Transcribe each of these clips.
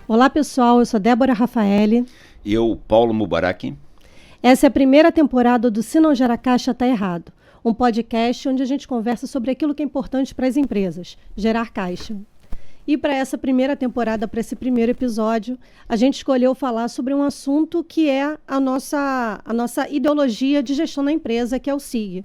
Olá pessoal, eu sou Débora Rafaeli. E eu, Paulo Mubarak. Essa é a primeira temporada do Se Não Gera Caixa Tá Errado, um podcast onde a gente conversa sobre aquilo que é importante para as empresas, gerar caixa. E para essa primeira temporada, para esse primeiro episódio, a gente escolheu falar sobre um assunto que é a nossa ideologia de gestão da empresa, que é o SIG.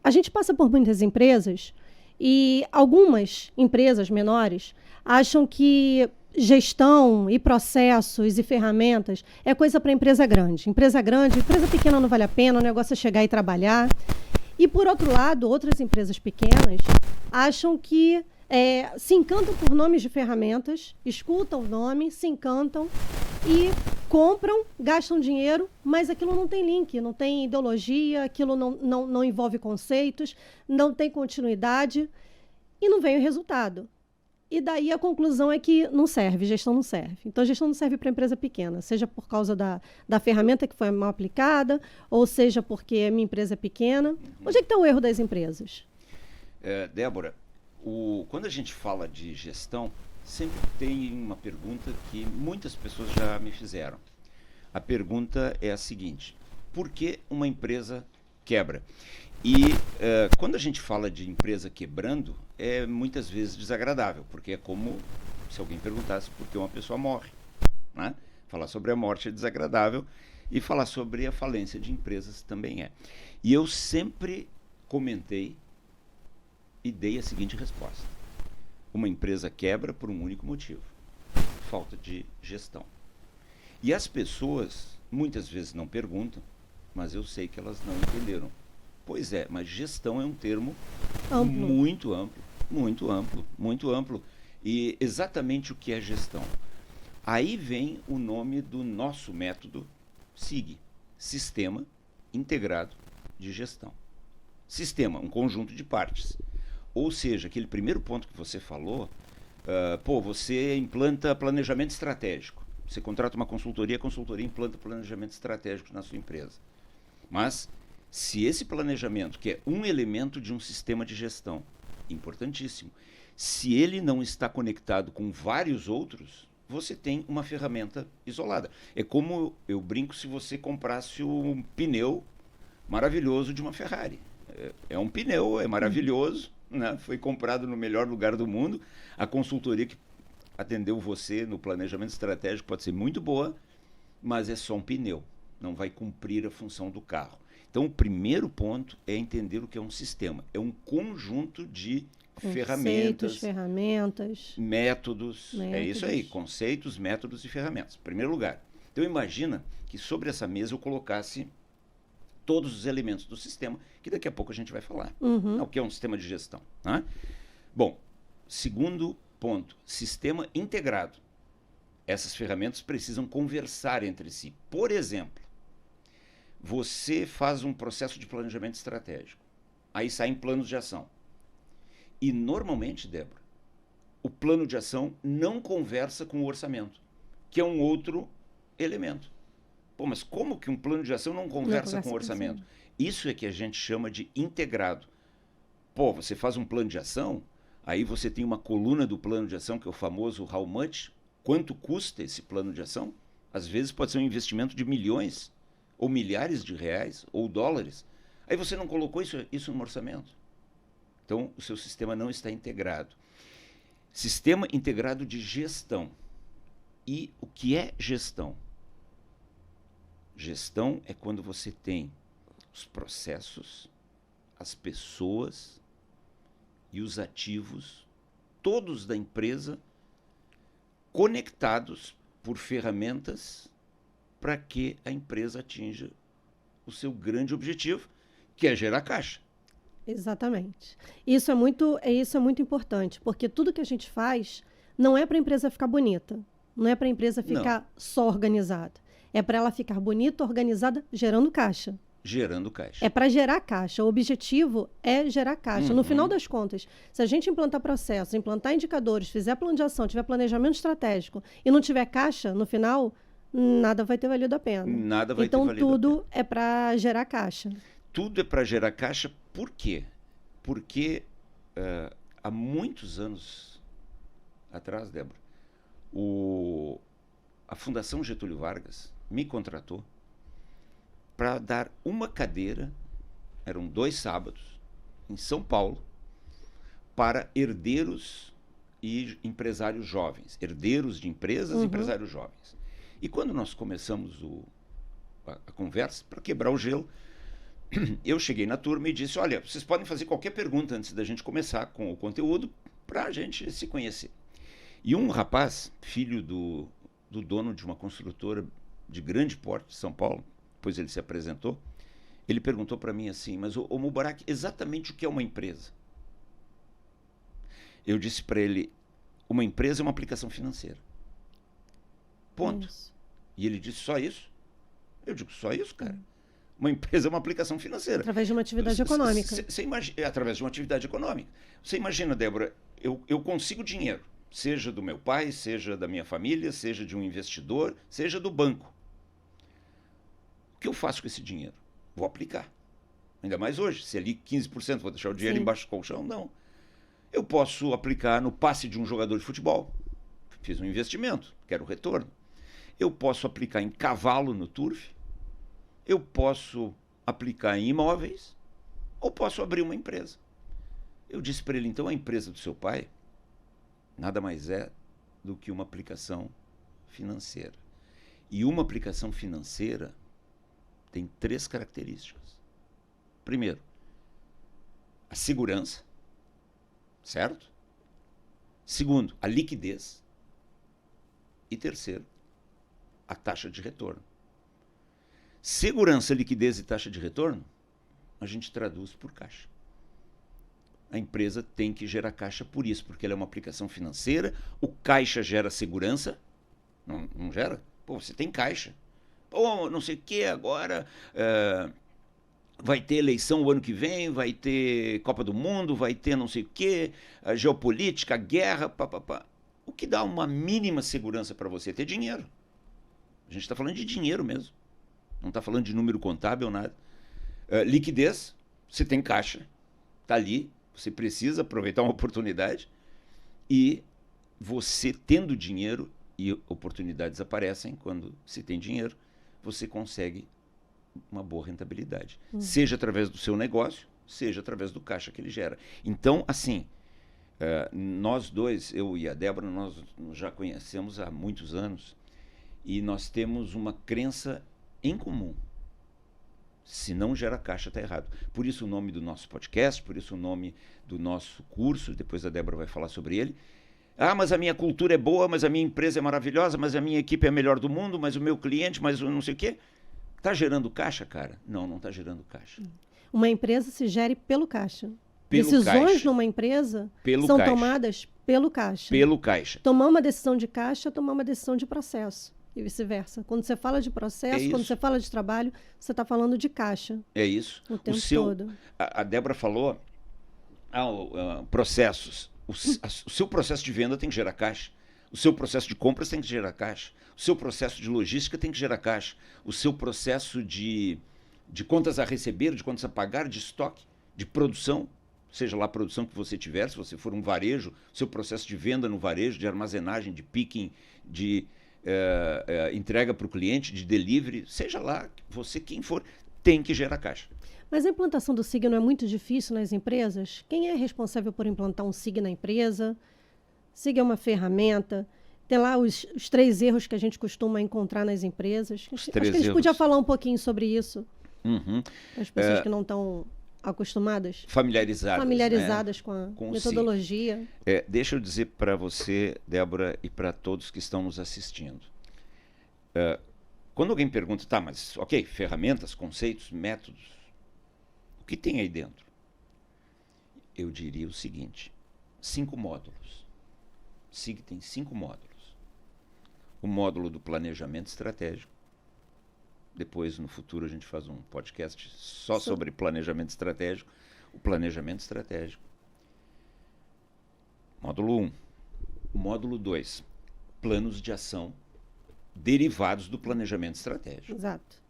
A gente passa por muitas empresas e algumas empresas menores acham que gestão e processos e ferramentas é coisa para empresa grande. Empresa pequena não vale a pena, o negócio é chegar e trabalhar. E, por outro lado, outras empresas pequenas acham que se encantam por nomes de ferramentas, escutam o nome, se encantam e compram, gastam dinheiro, mas aquilo não tem link, não tem ideologia, aquilo não envolve conceitos, não tem continuidade e não vem o resultado. E daí a conclusão é que não serve, gestão não serve. Então, gestão não serve para empresa pequena, seja por causa da ferramenta que foi mal aplicada, ou seja porque a minha empresa é pequena. Onde é que está o erro das empresas? Débora, quando a gente fala de gestão, sempre tem uma pergunta que muitas pessoas já me fizeram. A pergunta é a seguinte: por que uma empresa quebra? E quando a gente fala de empresa quebrando, é muitas vezes desagradável, porque é como se alguém perguntasse por que uma pessoa morre, né? Falar sobre a morte é desagradável e falar sobre a falência de empresas também é. E eu sempre comentei e dei a seguinte resposta: uma empresa quebra por um único motivo: falta de gestão. E as pessoas muitas vezes não perguntam, mas eu sei que elas não entenderam. Pois é, mas gestão é um termo muito amplo, muito amplo, muito amplo. E exatamente o que é gestão? Aí vem o nome do nosso método SIG, Sistema Integrado de Gestão. Sistema, um conjunto de partes. Ou seja, aquele primeiro ponto que você falou, você implanta planejamento estratégico. Você contrata uma consultoria, a consultoria implanta planejamento estratégico na sua empresa. Mas se esse planejamento, que é um elemento de um sistema de gestão, importantíssimo, se ele não está conectado com vários outros, você tem uma ferramenta isolada. É como eu brinco se você comprasse um pneu maravilhoso de uma Ferrari. É um pneu, é maravilhoso, né? Foi comprado no melhor lugar do mundo. A consultoria que atendeu você no planejamento estratégico pode ser muito boa, mas é só um pneu, não vai cumprir a função do carro. Então, o primeiro ponto é entender o que é um sistema. É um conjunto de ferramentas, métodos. É isso aí, conceitos, métodos e ferramentas. Em primeiro lugar. Então, imagina que sobre essa mesa eu colocasse todos os elementos do sistema, que daqui a pouco a gente vai falar. O que é um sistema de gestão, né? Bom, segundo ponto, sistema integrado. Essas ferramentas precisam conversar entre si. Por exemplo, você faz um processo de planejamento estratégico. Aí saem planos de ação. E normalmente, Débora, o plano de ação não conversa com o orçamento, que é um outro elemento. Pô, mas como que um plano de ação não conversa com o orçamento? Isso é que a gente chama de integrado. Pô, você faz um plano de ação, aí você tem uma coluna do plano de ação, que é o famoso how much, quanto custa esse plano de ação? Às vezes pode ser um investimento de milhões, ou milhares de reais, ou dólares. Aí você não colocou isso no orçamento. Então, o seu sistema não está integrado. Sistema integrado de gestão. E o que é gestão? Gestão é quando você tem os processos, as pessoas e os ativos, todos da empresa, conectados por ferramentas para que a empresa atinja o seu grande objetivo, que é gerar caixa. Exatamente. Isso é muito importante, porque tudo que a gente faz não é para a empresa ficar bonita, não é para a empresa ficar só organizada. É para ela ficar bonita, organizada, gerando caixa. Gerando caixa. É para gerar caixa. O objetivo é gerar caixa. No final das contas, se a gente implantar processos, implantar indicadores, fizer plano de ação, tiver planejamento estratégico e não tiver caixa, no final, nada vai ter valido a pena. Nada vai ter valido a pena. Então, tudo é para gerar caixa. Tudo é para gerar caixa. Por quê? Porque há muitos anos atrás, Débora, A Fundação Getúlio Vargas me contratou para dar uma cadeira, eram 2 sábados, em São Paulo, para herdeiros e empresários jovens, herdeiros de empresas e empresários jovens. E quando nós começamos a conversa, para quebrar o gelo, eu cheguei na turma e disse, olha, vocês podem fazer qualquer pergunta antes da gente começar com o conteúdo para a gente se conhecer. E um rapaz, filho do dono de uma construtora de grande porte de São Paulo, depois ele se apresentou, ele perguntou para mim assim, mas ô Mubarak, exatamente o que é uma empresa? Eu disse para ele, uma empresa é uma aplicação financeira. Ponto. Isso. E ele disse, só isso? Eu digo, só isso, cara? Uma empresa é uma aplicação financeira. Através de uma atividade econômica. Através de uma atividade econômica. Você imagina, Débora, eu consigo dinheiro, seja do meu pai, seja da minha família, seja de um investidor, seja do banco. O que eu faço com esse dinheiro? Vou aplicar. Ainda mais hoje. Se ali 15%, vou deixar o dinheiro embaixo do colchão? Não. Eu posso aplicar no passe de um jogador de futebol. Fiz um investimento, quero retorno. Eu posso aplicar em cavalo no turf. Eu posso aplicar em imóveis. Ou posso abrir uma empresa. Eu disse para ele, então a empresa do seu pai nada mais é do que uma aplicação financeira. E uma aplicação financeira tem 3 características. Primeiro, a segurança, certo? Segundo, a liquidez. E terceiro, a taxa de retorno. Segurança, liquidez e taxa de retorno, a gente traduz por caixa. A empresa tem que gerar caixa por isso, porque ela é uma aplicação financeira, o caixa gera segurança, não gera? Pô, você tem caixa. Pô, não sei o que agora, vai ter eleição o ano que vem, vai ter Copa do Mundo, vai ter não sei o que, geopolítica, guerra, papapá. O que dá uma mínima segurança para você é ter dinheiro. A gente está falando de dinheiro mesmo. Não está falando de número contábil, nada. Liquidez, você tem caixa, está ali, você precisa aproveitar uma oportunidade e você tendo dinheiro, e oportunidades aparecem quando se tem dinheiro, você consegue uma boa rentabilidade. Seja através do seu negócio, seja através do caixa que ele gera. Então, assim, nós dois, eu e a Débora, nós nos já conhecemos há muitos anos e nós temos uma crença em comum. Se não gera caixa, está errado. Por isso o nome do nosso podcast, por isso o nome do nosso curso, depois a Débora vai falar sobre ele. Ah, mas a minha cultura é boa, mas a minha empresa é maravilhosa, mas a minha equipe é a melhor do mundo, mas o meu cliente, mas eu não sei o quê. Está gerando caixa, cara? Não está gerando caixa. Uma empresa se gere pelo caixa. Pelo Decisões caixa. numa empresa Pelo são caixa. tomadas pelo caixa. Pelo caixa. Tomar uma decisão de caixa é tomar uma decisão de processo. E vice-versa. Quando você fala de processo, quando você fala de trabalho, você está falando de caixa. É isso. O tempo todo. A Débora falou, processos. O seu processo de venda tem que gerar caixa. O seu processo de compras tem que gerar caixa. O seu processo de logística tem que gerar caixa. O seu processo de contas a receber, de contas a pagar, de estoque, de produção, seja lá a produção que você tiver, se você for um varejo, seu processo de venda no varejo, de armazenagem, de picking, de entrega para o cliente, de delivery, seja lá, você quem for, tem que gerar caixa. Mas a implantação do SIG não é muito difícil nas empresas? Quem é responsável por implantar um SIG na empresa? SIG é uma ferramenta. Tem lá os 3 erros que a gente costuma encontrar nas empresas. Acho que a gente podia falar um pouquinho sobre isso. As pessoas que não estão acostumadas. Familiarizadas com a metodologia. Deixa eu dizer para você, Débora, e para todos que estão nos assistindo. Quando alguém pergunta, tá, mas ok, ferramentas, conceitos, métodos, o que tem aí dentro? Eu diria o seguinte, 5 módulos. SIG tem 5 módulos. O módulo do planejamento estratégico. Depois, no futuro, a gente faz um podcast só sobre planejamento estratégico. O planejamento estratégico. Módulo 1. Módulo 2. Planos de ação derivados do planejamento estratégico. Exato.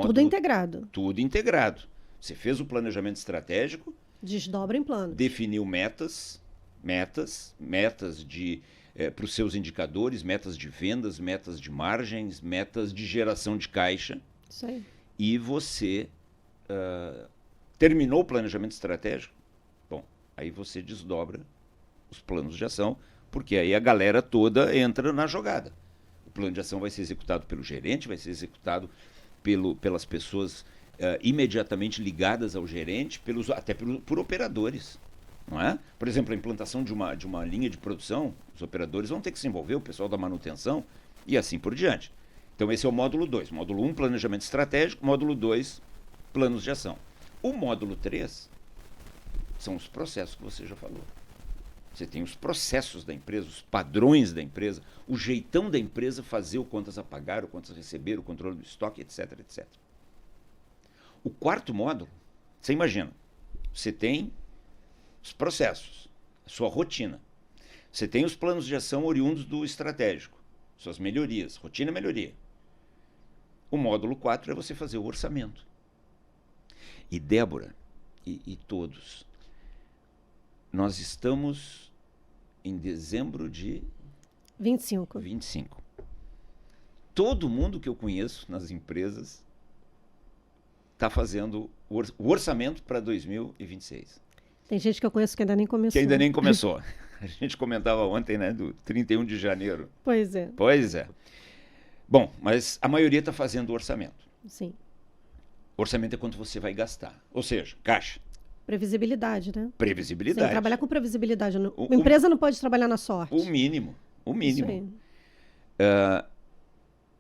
Tudo integrado. Tudo integrado. Você fez o planejamento estratégico. Desdobra em planos. Definiu metas de para os seus indicadores, metas de vendas, metas de margens, metas de geração de caixa. Isso aí. E você terminou o planejamento estratégico, bom, aí você desdobra os planos de ação, porque aí a galera toda entra na jogada. O plano de ação vai ser executado pelo gerente, vai ser executado pelas pessoas imediatamente ligadas ao gerente, até por operadores. Não é? Por exemplo, a implantação de uma linha de produção, os operadores vão ter que se envolver, o pessoal da manutenção e assim por diante. Então esse é o módulo 2. Módulo 1, planejamento estratégico. Módulo 2, planos de ação. O módulo 3 são os processos que você já falou. Você tem os processos da empresa, os padrões da empresa, o jeitão da empresa fazer o contas a pagar, o contas a receber, o controle do estoque, etc, etc. O quarto módulo, você imagina, você tem os processos, a sua rotina. Você tem os planos de ação oriundos do estratégico, suas melhorias, rotina e melhoria. O módulo 4 é você fazer o orçamento. E Débora, e todos, nós estamos em dezembro de 25. Todo mundo que eu conheço nas empresas está fazendo o orçamento para 2026. Tem gente que eu conheço que ainda nem começou. Que ainda nem começou. A gente comentava ontem, né, do 31 de janeiro. Pois é. Pois é. Bom, mas a maioria está fazendo o orçamento. Sim. Orçamento é quanto você vai gastar. Ou seja, caixa. Previsibilidade, né? Previsibilidade. Sim, trabalhar com previsibilidade. A empresa não pode trabalhar na sorte. O mínimo. O mínimo. Isso aí.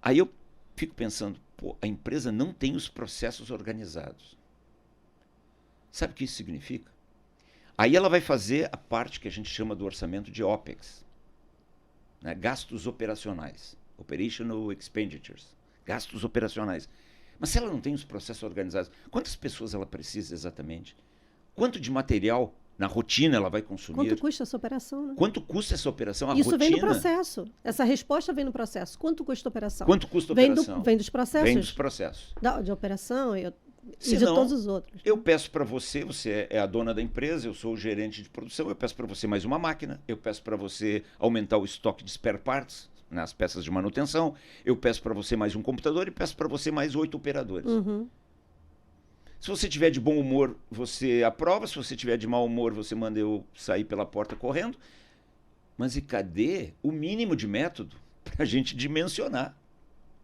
Aí eu fico pensando, pô, a empresa não tem os processos organizados. Sabe o que isso significa? Aí ela vai fazer a parte que a gente chama do orçamento de OPEX, né? Gastos operacionais, Operational Expenditures, gastos operacionais. Mas se ela não tem os processos organizados, quantas pessoas ela precisa exatamente? Quanto de material na rotina ela vai consumir? Quanto custa essa operação, né? Quanto custa essa operação? Isso vem no processo. Essa resposta vem no processo. Quanto custa a operação? Quanto custa a operação? Vem dos processos. Vem dos processos. De operação e Se de não, todos os outros. Eu peço para você, você é a dona da empresa, eu sou o gerente de produção, eu peço para você mais uma máquina, eu peço para você aumentar o estoque de spare parts, nas peças de manutenção, eu peço para você mais um computador e peço para você mais 8 operadores. Uhum. Se você tiver de bom humor, você aprova, se você tiver de mau humor, você manda eu sair pela porta correndo. Mas e cadê o mínimo de método para a gente dimensionar?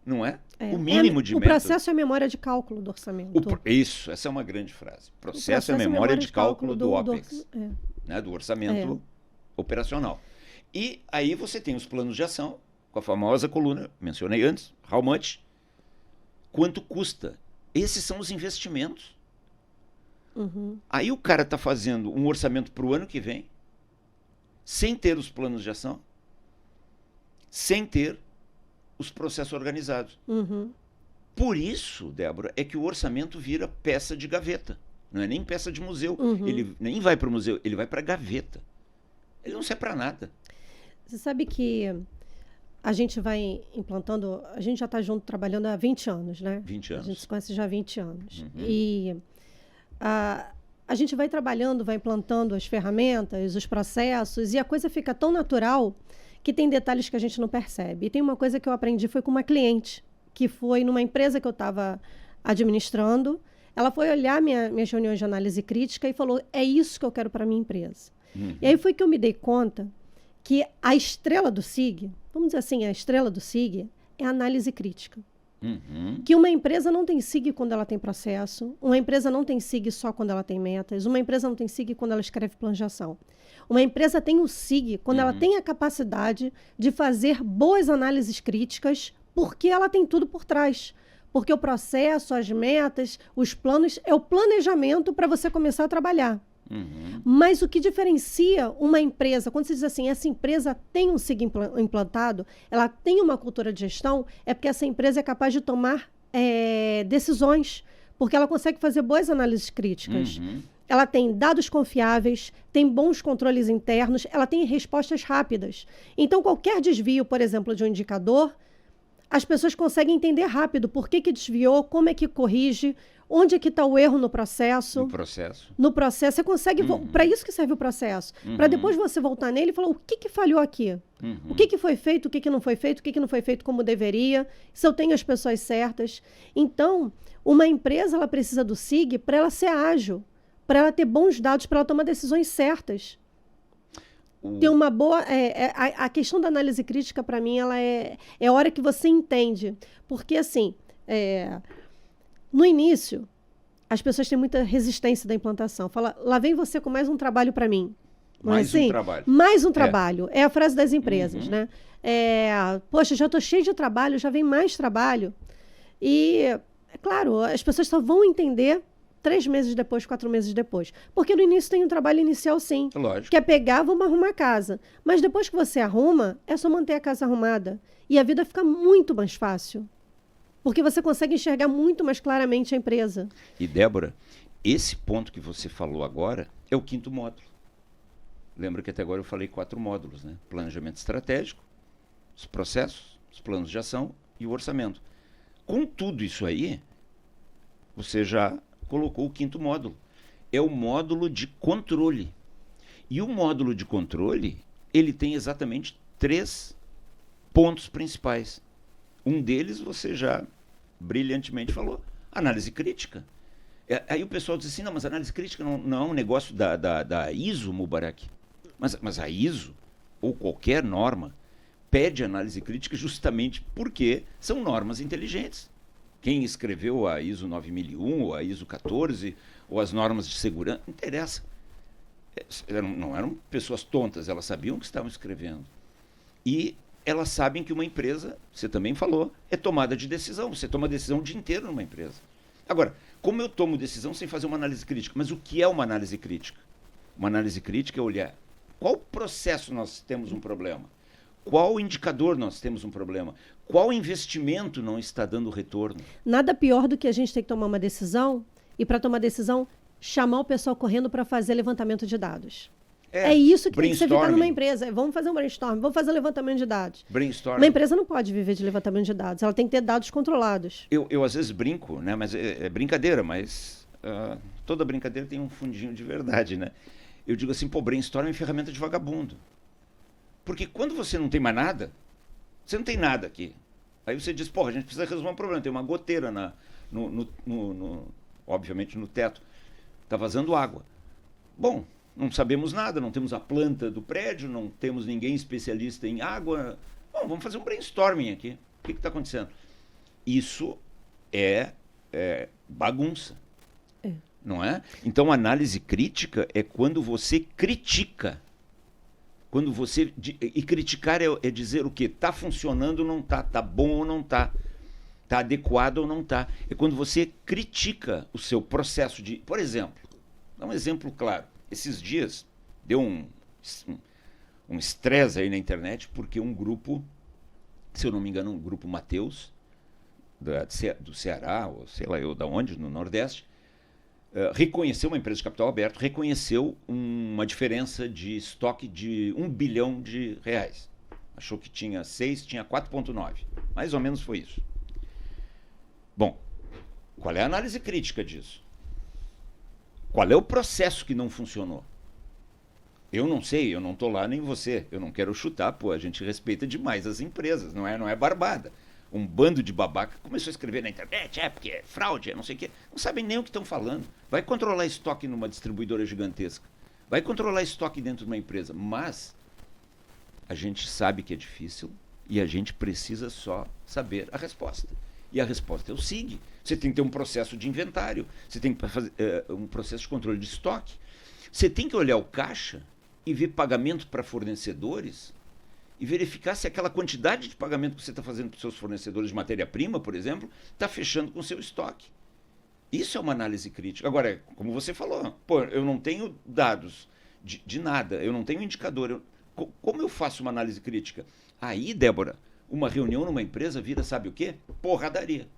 Não é? O mínimo de método. O processo é a memória de cálculo do orçamento. Isso, essa é uma grande frase. O processo é a memória de cálculo do OPEX, né, do orçamento operacional. E aí você tem os planos de ação, com a famosa coluna, mencionei antes, how much, quanto custa. Esses são os investimentos. Uhum. Aí o cara está fazendo um orçamento para o ano que vem, sem ter os planos de ação, sem ter os processos organizados. Uhum. Por isso, Débora, é que o orçamento vira peça de gaveta. Não é nem peça de museu. Uhum. Ele nem vai para o museu, ele vai para a gaveta. Ele não serve para nada. Você sabe que a gente vai implantando, a gente já está junto trabalhando há 20 anos, né? 20 anos. A gente se conhece já há 20 anos. Uhum. E a gente vai trabalhando, vai implantando as ferramentas, os processos, e a coisa fica tão natural que tem detalhes que a gente não percebe. E tem uma coisa que eu aprendi, foi com uma cliente, que foi numa empresa que eu estava administrando. Ela foi olhar minhas reuniões de análise crítica e falou, é isso que eu quero para a minha empresa. Uhum. E aí foi que eu me dei conta que a estrela do SIG, vamos dizer assim, a estrela do SIG é a análise crítica. Uhum. Que uma empresa não tem SIG quando ela tem processo, uma empresa não tem SIG só quando ela tem metas, uma empresa não tem SIG quando ela escreve plano de ação. Uma empresa tem o SIG quando ela tem a capacidade de fazer boas análises críticas, porque ela tem tudo por trás. Porque o processo, as metas, os planos, é o planejamento para você começar a trabalhar. Uhum. Mas o que diferencia uma empresa, quando você diz assim, essa empresa tem um SIG implantado, ela tem uma cultura de gestão, é porque essa empresa é capaz de tomar decisões, porque ela consegue fazer boas análises críticas. Uhum. Ela tem dados confiáveis, tem bons controles internos, ela tem respostas rápidas. Então, qualquer desvio, por exemplo, de um indicador, as pessoas conseguem entender rápido por que desviou, como é que corrige, onde é que está o erro no processo. No processo, você consegue... Para isso que serve o processo. Para depois você voltar nele e falar o que falhou aqui. O que foi feito, o que não foi feito, o que não foi feito como deveria, se eu tenho as pessoas certas. Então, uma empresa ela precisa do SIG para ela ser ágil, para ela ter bons dados, para ela tomar decisões certas. Ter uma boa... a questão da análise crítica, para mim, ela é a hora que você entende. Porque, assim... no início, as pessoas têm muita resistência da implantação. Fala, lá vem você com mais um trabalho para mim. Mais um trabalho. Mais um trabalho. É a frase das empresas, né? Poxa, já estou cheio de trabalho, já vem mais trabalho. E, é claro, as pessoas só vão entender 3 meses depois, 4 meses depois. Porque no início tem um trabalho inicial, sim. Lógico. Que é pegar, vamos arrumar a casa. Mas depois que você arruma, é só manter a casa arrumada. E a vida fica muito mais fácil. Porque você consegue enxergar muito mais claramente a empresa. E, Débora, esse ponto que você falou agora é o 5º módulo. Lembra que até agora eu falei 4 módulos, né? Planejamento estratégico, os processos, os planos de ação e o orçamento. Com tudo isso aí, você já colocou o 5º módulo. É o módulo de controle. E o módulo de controle, ele tem exatamente 3 pontos principais. Um deles você já brilhantemente falou, análise crítica. Aí o pessoal diz assim, não, mas análise crítica não é um negócio da ISO, Mubarak. Mas a ISO, ou qualquer norma, pede análise crítica justamente porque são normas inteligentes. Quem escreveu a ISO 9001, ou a ISO 14, ou as normas de segurança, não interessa. Não eram pessoas tontas, elas sabiam o que estavam escrevendo. E elas sabem que uma empresa, você também falou, é tomada de decisão. Você toma decisão o dia inteiro numa empresa. Agora, como eu tomo decisão sem fazer uma análise crítica? Mas o que é uma análise crítica? Uma análise crítica é olhar qual processo nós temos um problema, qual indicador nós temos um problema, qual investimento não está dando retorno. Nada pior do que a gente ter que tomar uma decisão e, para tomar decisão, chamar o pessoal correndo para fazer levantamento de dados. É isso que tem que ser feito numa empresa. Vamos fazer um brainstorm, vamos fazer um levantamento de dados. Uma empresa não pode viver de levantamento de dados, ela tem que ter dados controlados. Eu às vezes brinco, né? Mas é brincadeira, mas toda brincadeira tem um fundinho de verdade, né? Eu digo assim, brainstorm é ferramenta de vagabundo. Porque quando você não tem mais nada, você não tem nada aqui. Aí você diz, a gente precisa resolver um problema, tem uma goteira obviamente no teto, está vazando água. Bom, não sabemos nada, não temos a planta do prédio, não temos ninguém especialista em água. Bom, vamos fazer um brainstorming aqui. O que está acontecendo? Isso é bagunça. Não é? Então, análise crítica é quando você critica. Quando você... E criticar é dizer o quê? Está funcionando ou não está? Está bom ou não está? Está adequado ou não está? É quando você critica o seu processo de... Por exemplo, dá um exemplo claro. Esses dias deu um estresse aí na internet porque um grupo, se eu não me engano, um grupo Mateus, do Ceará, ou sei lá eu de onde, no Nordeste, reconheceu, uma empresa de capital aberto, reconheceu uma diferença de estoque de R$1 bilhão. Achou que tinha 6, tinha 4,9. Mais ou menos foi isso. Bom, qual é a análise crítica disso? Qual é o processo que não funcionou? Eu não sei, eu não estou lá nem você. Eu não quero chutar, a gente respeita demais as empresas, não é barbada. Um bando de babaca começou a escrever na internet, porque é fraude, não sei o quê. Não sabem nem o que estão falando. Vai controlar estoque numa distribuidora gigantesca. Vai controlar estoque dentro de uma empresa. Mas a gente sabe que é difícil e a gente precisa só saber a resposta. E a resposta é o SIG. Você tem que ter um processo de inventário. Você tem que fazer um processo de controle de estoque. Você tem que olhar o caixa e ver pagamento para fornecedores e verificar se aquela quantidade de pagamento que você está fazendo para os seus fornecedores de matéria-prima, por exemplo, está fechando com o seu estoque. Isso é uma análise crítica. Agora, como você falou, eu não tenho dados de nada, eu não tenho indicador. Como eu faço uma análise crítica? Aí, Débora, uma reunião numa empresa vira, sabe o quê? Porradaria.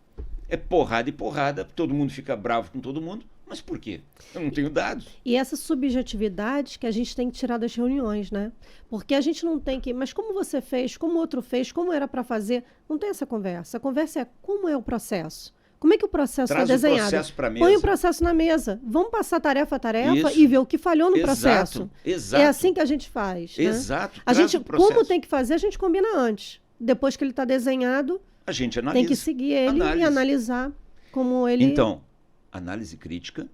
É porrada e porrada, todo mundo fica bravo com todo mundo, Mas por quê? Eu não tenho dados. E essa subjetividade que a gente tem que tirar das reuniões, né? Porque a gente não tem que... Mas como você fez? Como o outro fez? Como era para fazer? Não tem essa conversa. A conversa é como é o processo. Como é que o processo está desenhado? Traz o processo para a mesa. Põe o processo na mesa. Vamos passar tarefa a tarefa Isso. e ver o que falhou no Exato, processo. exato. É assim que a gente faz. Né? Exato. A Traz gente, o processo. como tem que fazer, a gente combina antes. Depois que ele está desenhado, A gente analisa. tem que seguir ele e analisar como ele... Então, análise crítica,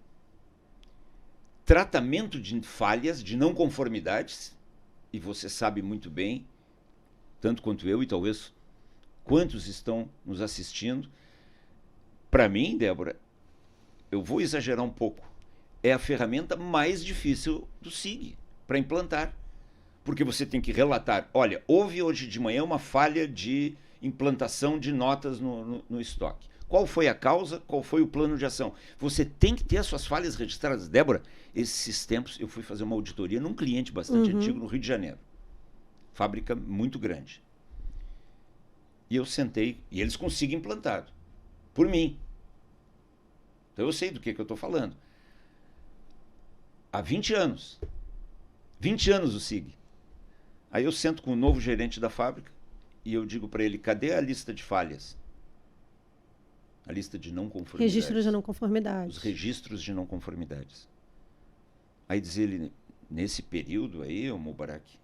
tratamento de falhas, de não conformidades, e você sabe muito bem, tanto quanto eu e talvez quantos estão nos assistindo. Para mim, Débora, eu vou exagerar um pouco, é a ferramenta mais difícil do SIG para implantar. Porque você tem que relatar, olha, houve hoje de manhã uma falha de implantação de notas no estoque. Qual foi a causa? Qual foi o plano de ação? Você tem que ter as suas falhas registradas. Débora, esses tempos eu fui fazer uma auditoria num cliente bastante antigo no Rio de Janeiro. Fábrica muito grande. E eu sentei, e eles conseguem implantado. Por mim. Então eu sei do que eu estou falando. Há 20 anos. 20 anos o SIG. Aí eu sento com o novo gerente da fábrica e eu digo para ele, cadê a lista de falhas? A lista de não conformidades. Registros de não conformidades. Os registros de não conformidades. Aí diz ele, nesse período aí, o Mubarak,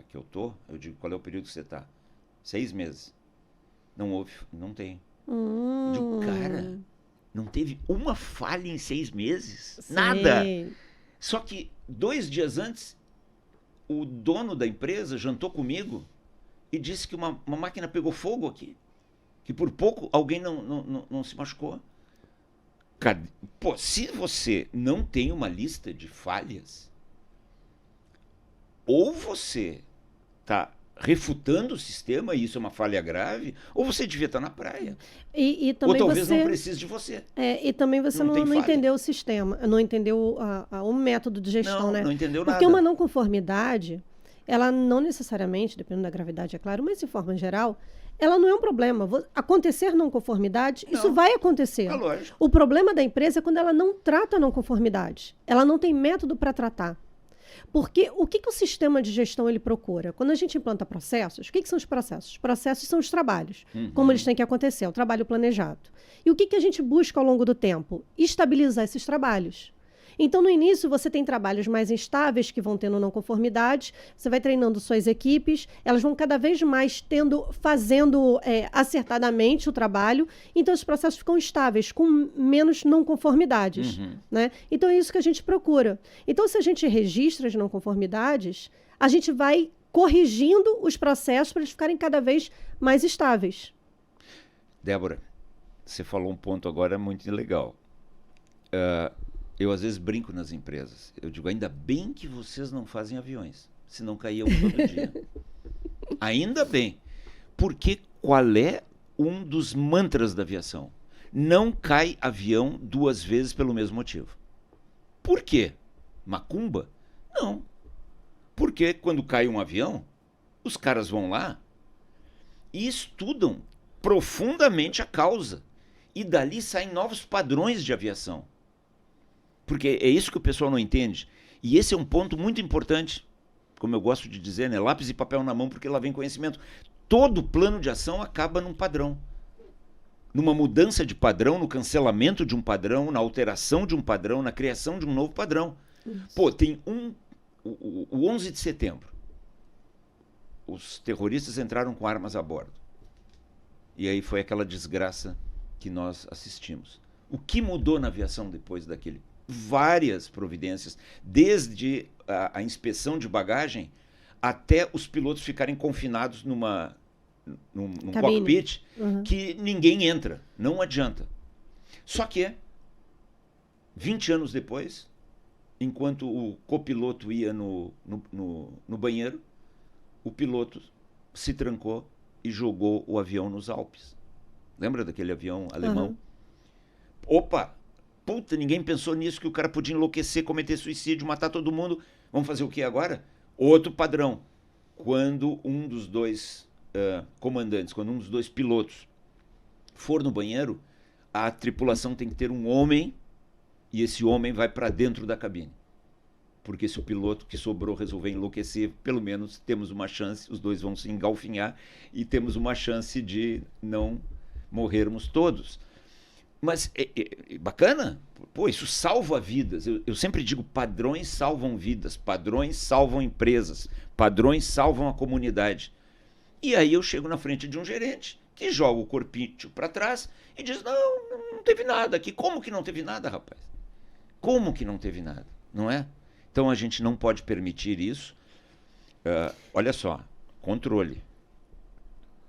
que eu digo, qual é o período que você está? 6 meses. Não houve, não tem. Eu digo, cara, não teve uma falha em 6 meses? Sim. Nada. Só que 2 dias antes, o dono da empresa jantou comigo e disse que uma máquina pegou fogo aqui. Que por pouco alguém não se machucou. Pô, se você não tem uma lista de falhas, ou você está refutando o sistema, e isso é uma falha grave, ou você devia estar na praia. E também ou talvez você, não precise de você. E também você não entendeu o sistema, não entendeu o método de gestão, né? Não entendeu Porque nada. uma não conformidade, ela não necessariamente, dependendo da gravidade, é claro, mas de forma geral, ela não é um problema. Acontecer não conformidade, isso vai acontecer. É lógico. O problema da empresa é quando ela não trata não conformidade. Ela não tem método para tratar. Porque o que o sistema de gestão ele procura? Quando a gente implanta processos, o que são os processos? Os processos são os trabalhos, como eles têm que acontecer, o trabalho planejado. E o que a gente busca ao longo do tempo? Estabilizar esses trabalhos. Então, no início, você tem trabalhos mais instáveis que vão tendo não conformidades, você vai treinando suas equipes, elas vão cada vez mais fazendo acertadamente o trabalho, então os processos ficam estáveis, com menos não conformidades. Né? Então, é isso que a gente procura. Então, se a gente registra as não conformidades, a gente vai corrigindo os processos para eles ficarem cada vez mais estáveis. Débora, você falou um ponto agora muito legal. Eu, às vezes, brinco nas empresas. Eu digo, ainda bem que vocês não fazem aviões, senão caíam todo dia. Ainda bem. Porque qual é um dos mantras da aviação? Não cai avião 2 vezes pelo mesmo motivo. Por quê? Macumba? Não. Porque quando cai um avião, os caras vão lá e estudam profundamente a causa. E dali saem novos padrões de aviação. Porque é isso que o pessoal não entende. E esse é um ponto muito importante, como eu gosto de dizer, né? Lápis e papel na mão, porque lá vem conhecimento. Todo plano de ação acaba num padrão. Numa mudança de padrão, no cancelamento de um padrão, na alteração de um padrão, na criação de um novo padrão. Isso. Pô, tem o 11 de setembro. Os terroristas entraram com armas a bordo. E aí foi aquela desgraça que nós assistimos. O que mudou na aviação depois daquele? Várias providências, desde a inspeção de bagagem até os pilotos ficarem confinados num cockpit que ninguém entra, não adianta. Só que, 20 anos depois, enquanto o copiloto ia no banheiro, o piloto se trancou e jogou o avião nos Alpes. Lembra daquele avião alemão? Opa! Puta, ninguém pensou nisso, que o cara podia enlouquecer, cometer suicídio, matar todo mundo. Vamos fazer o que agora? Outro padrão. Quando um dos 2 comandantes, quando um dos 2 pilotos for no banheiro, a tripulação tem que ter um homem e esse homem vai para dentro da cabine. Porque se o piloto que sobrou resolver enlouquecer, pelo menos temos uma chance, os dois vão se engalfinhar e temos uma chance de não morrermos todos. Mas bacana, pô, isso salva vidas. Eu sempre digo, padrões salvam vidas, padrões salvam empresas, padrões salvam a comunidade. E aí eu chego na frente de um gerente que joga o corpinho para trás e diz, não teve nada aqui. Como que não teve nada, rapaz? Como que não teve nada? Não é? Então a gente não pode permitir isso. Olha só, controle,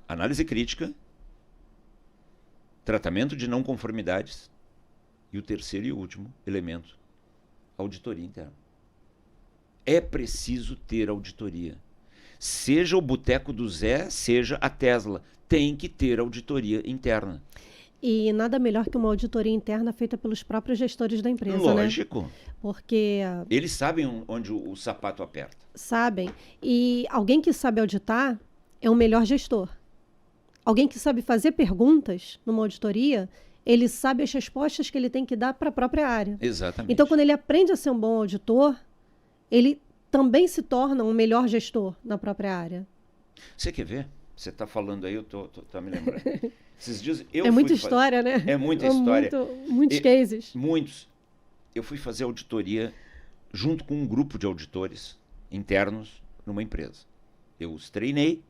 análise crítica, tratamento de não conformidades e o terceiro e último elemento, auditoria interna. É preciso ter auditoria. Seja o Boteco do Zé, seja a Tesla, tem que ter auditoria interna. E nada melhor que uma auditoria interna feita pelos próprios gestores da empresa, Lógico. Né? Porque... eles sabem onde o sapato aperta. Sabem. E alguém que sabe auditar é o melhor gestor. Alguém que sabe fazer perguntas numa auditoria, ele sabe as respostas que ele tem que dar para a própria área. Exatamente. Então, quando ele aprende a ser um bom auditor, ele também se torna um melhor gestor na própria área. Você quer ver? Você está falando aí, eu tô me lembrando. Esses dias é muita história, né? É muita história. Muitos cases. Muitos. Eu fui fazer auditoria junto com um grupo de auditores internos numa empresa. Eu os treinei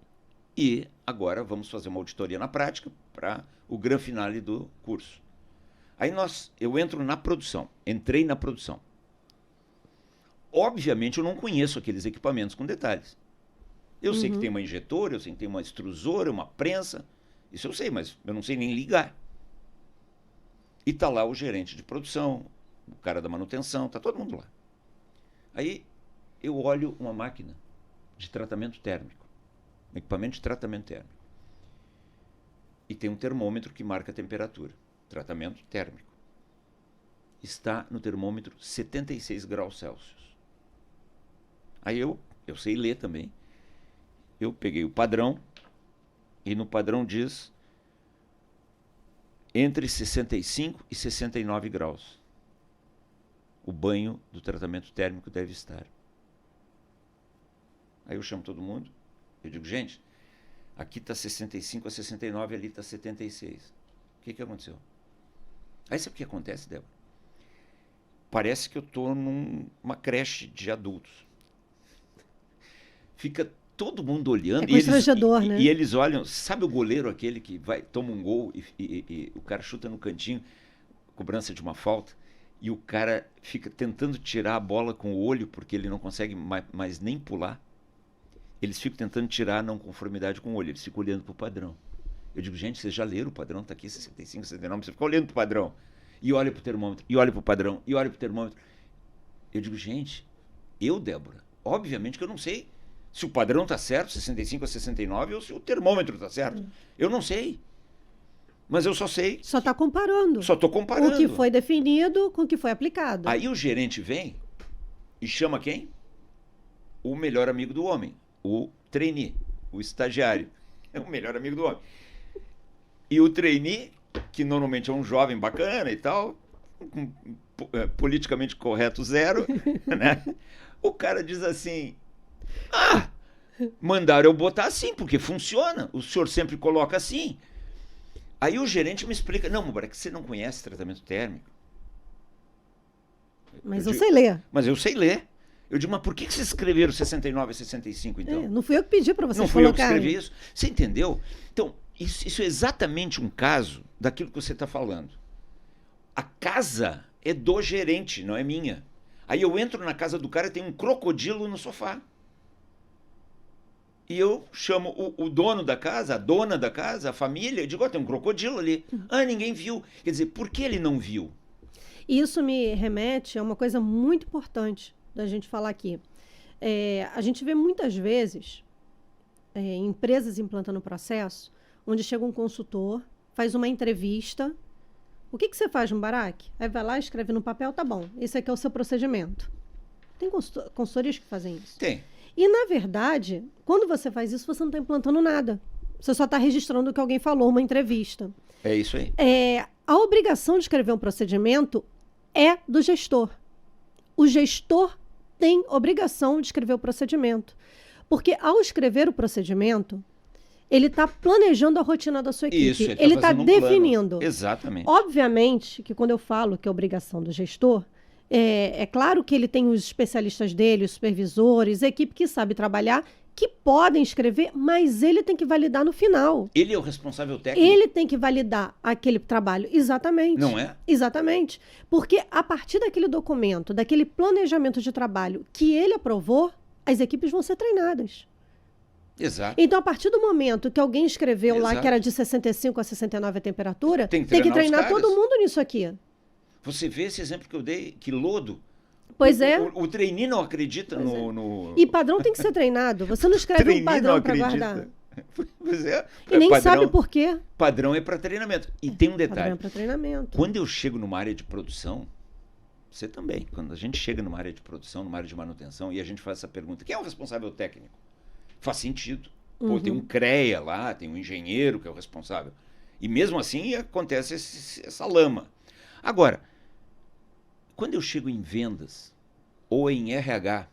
e agora vamos fazer uma auditoria na prática para o grande finale do curso. Aí eu entro na produção, entrei na produção. Obviamente eu não conheço aqueles equipamentos com detalhes. Eu sei que tem uma injetora, eu sei que tem uma extrusora, uma prensa. Isso eu sei, mas eu não sei nem ligar. E tá lá o gerente de produção, o cara da manutenção, tá todo mundo lá. Aí eu olho uma máquina de tratamento térmico, um equipamento de tratamento térmico. E tem um termômetro que marca a temperatura, tratamento térmico. Está no termômetro 76 graus Celsius. Aí eu sei ler também. Eu peguei o padrão e no padrão diz entre 65 e 69 graus. O banho do tratamento térmico deve estar. Aí eu chamo todo mundo. Eu digo, gente, aqui está 65 a 69, ali está 76. O que aconteceu? Aí sabe o que acontece, Débora? Parece que eu estou numa creche de adultos. Fica todo mundo olhando. É constrangedor, né? E eles olham, sabe o goleiro aquele que toma um gol e o cara chuta no cantinho, cobrança de uma falta, e o cara fica tentando tirar a bola com o olho porque ele não consegue mais nem pular. Eles ficam tentando tirar a não conformidade com o olho, eles ficam olhando para o padrão. Eu digo, gente, vocês já leram o padrão? Está aqui 65, 69, você fica olhando para o padrão. E olha para o termômetro, e olha para o padrão, e olha para o termômetro. Eu digo, gente, Débora, obviamente que eu não sei se o padrão está certo, 65 a 69, ou se o termômetro está certo. Eu não sei. Mas eu só sei. Só está comparando. Só estou comparando. O que foi definido com o que foi aplicado. Aí o gerente vem e chama quem? O melhor amigo do homem. O trainee, o estagiário. É o melhor amigo do homem. E o trainee, que normalmente é um jovem bacana e tal, politicamente correto zero, né? O cara diz assim, mandaram eu botar assim, porque funciona. O senhor sempre coloca assim. Aí o gerente me explica, não, Mubarak, você não conhece tratamento térmico. Mas eu sei ler. Mas eu sei ler. Eu digo, mas por que vocês escreveram 69 e 65, então? Não fui eu que pedi para vocês colocarem. Não fui eu que escrevi isso. Você entendeu? Então, isso é exatamente um caso daquilo que você está falando. A casa é do gerente, não é minha. Aí eu entro na casa do cara e tem um crocodilo no sofá. E eu chamo o dono da casa, a dona da casa, a família, e digo, tem um crocodilo ali. Ninguém viu. Quer dizer, por que ele não viu? Isso me remete a uma coisa muito importante da gente falar aqui. A gente vê muitas vezes empresas implantando processo onde chega um consultor, faz uma entrevista. O que você faz, Mubarak? Aí vai lá, escreve no papel, tá bom, esse aqui é o seu procedimento. Tem consultorias que fazem isso? Tem. E, na verdade, quando você faz isso, você não está implantando nada. Você só está registrando o que alguém falou, uma entrevista. É isso aí. A obrigação de escrever um procedimento é do gestor. O gestor tem obrigação de escrever o procedimento. Porque ao escrever o procedimento, ele está planejando a rotina da sua equipe. Isso, ele está definindo. Plano. Exatamente. Obviamente que quando eu falo que é obrigação do gestor, é claro que ele tem os especialistas dele, os supervisores, a equipe que sabe trabalhar, que podem escrever, mas ele tem que validar no final. Ele é o responsável técnico. Ele tem que validar aquele trabalho, exatamente. Não é? Exatamente. Porque a partir daquele documento, daquele planejamento de trabalho que ele aprovou, as equipes vão ser treinadas. Exato. Então, a partir do momento que alguém escreveu Exato. lá que era de 65 a 69 a temperatura, tem que treinar todo mundo nisso aqui. Você vê esse exemplo que eu dei, que lodo. Pois é. O trainee não acredita no... E padrão tem que ser treinado. Você não escreve um padrão para guardar. Pois é. E nem padrão, sabe por quê. Padrão é para treinamento. E tem um detalhe. Padrão é para treinamento. Quando eu chego numa área de produção, você também, quando a gente chega numa área de produção, numa área de manutenção, e a gente faz essa pergunta, quem é o responsável técnico? Faz sentido. Pô, tem um CREA lá, tem um engenheiro que é o responsável. E mesmo assim acontece essa lama. Agora, quando eu chego em vendas ou em RH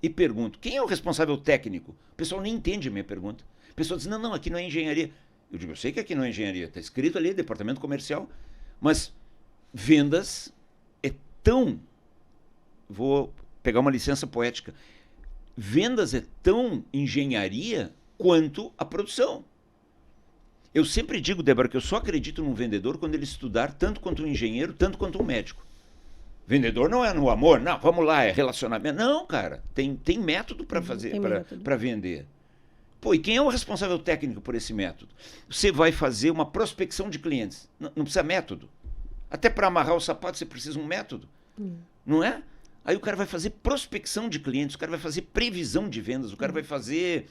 e pergunto, quem é o responsável técnico? O pessoal nem entende a minha pergunta. A pessoa diz, não, aqui não é engenharia. Eu digo, eu sei que aqui não é engenharia, está escrito ali, departamento comercial, mas vendas é tão... Vou pegar uma licença poética. Vendas é tão engenharia quanto a produção. Eu sempre digo, Débora, que eu só acredito num vendedor quando ele estudar tanto quanto um engenheiro, tanto quanto um médico. Vendedor não é no amor, não, vamos lá, é relacionamento. Não, cara, tem método para fazer, para vender. Pô, e quem é o responsável técnico por esse método? Você vai fazer uma prospecção de clientes. Não precisa método. Até para amarrar o sapato você precisa um método. Não é? Aí o cara vai fazer prospecção de clientes, o cara vai fazer previsão de vendas, o cara vai fazer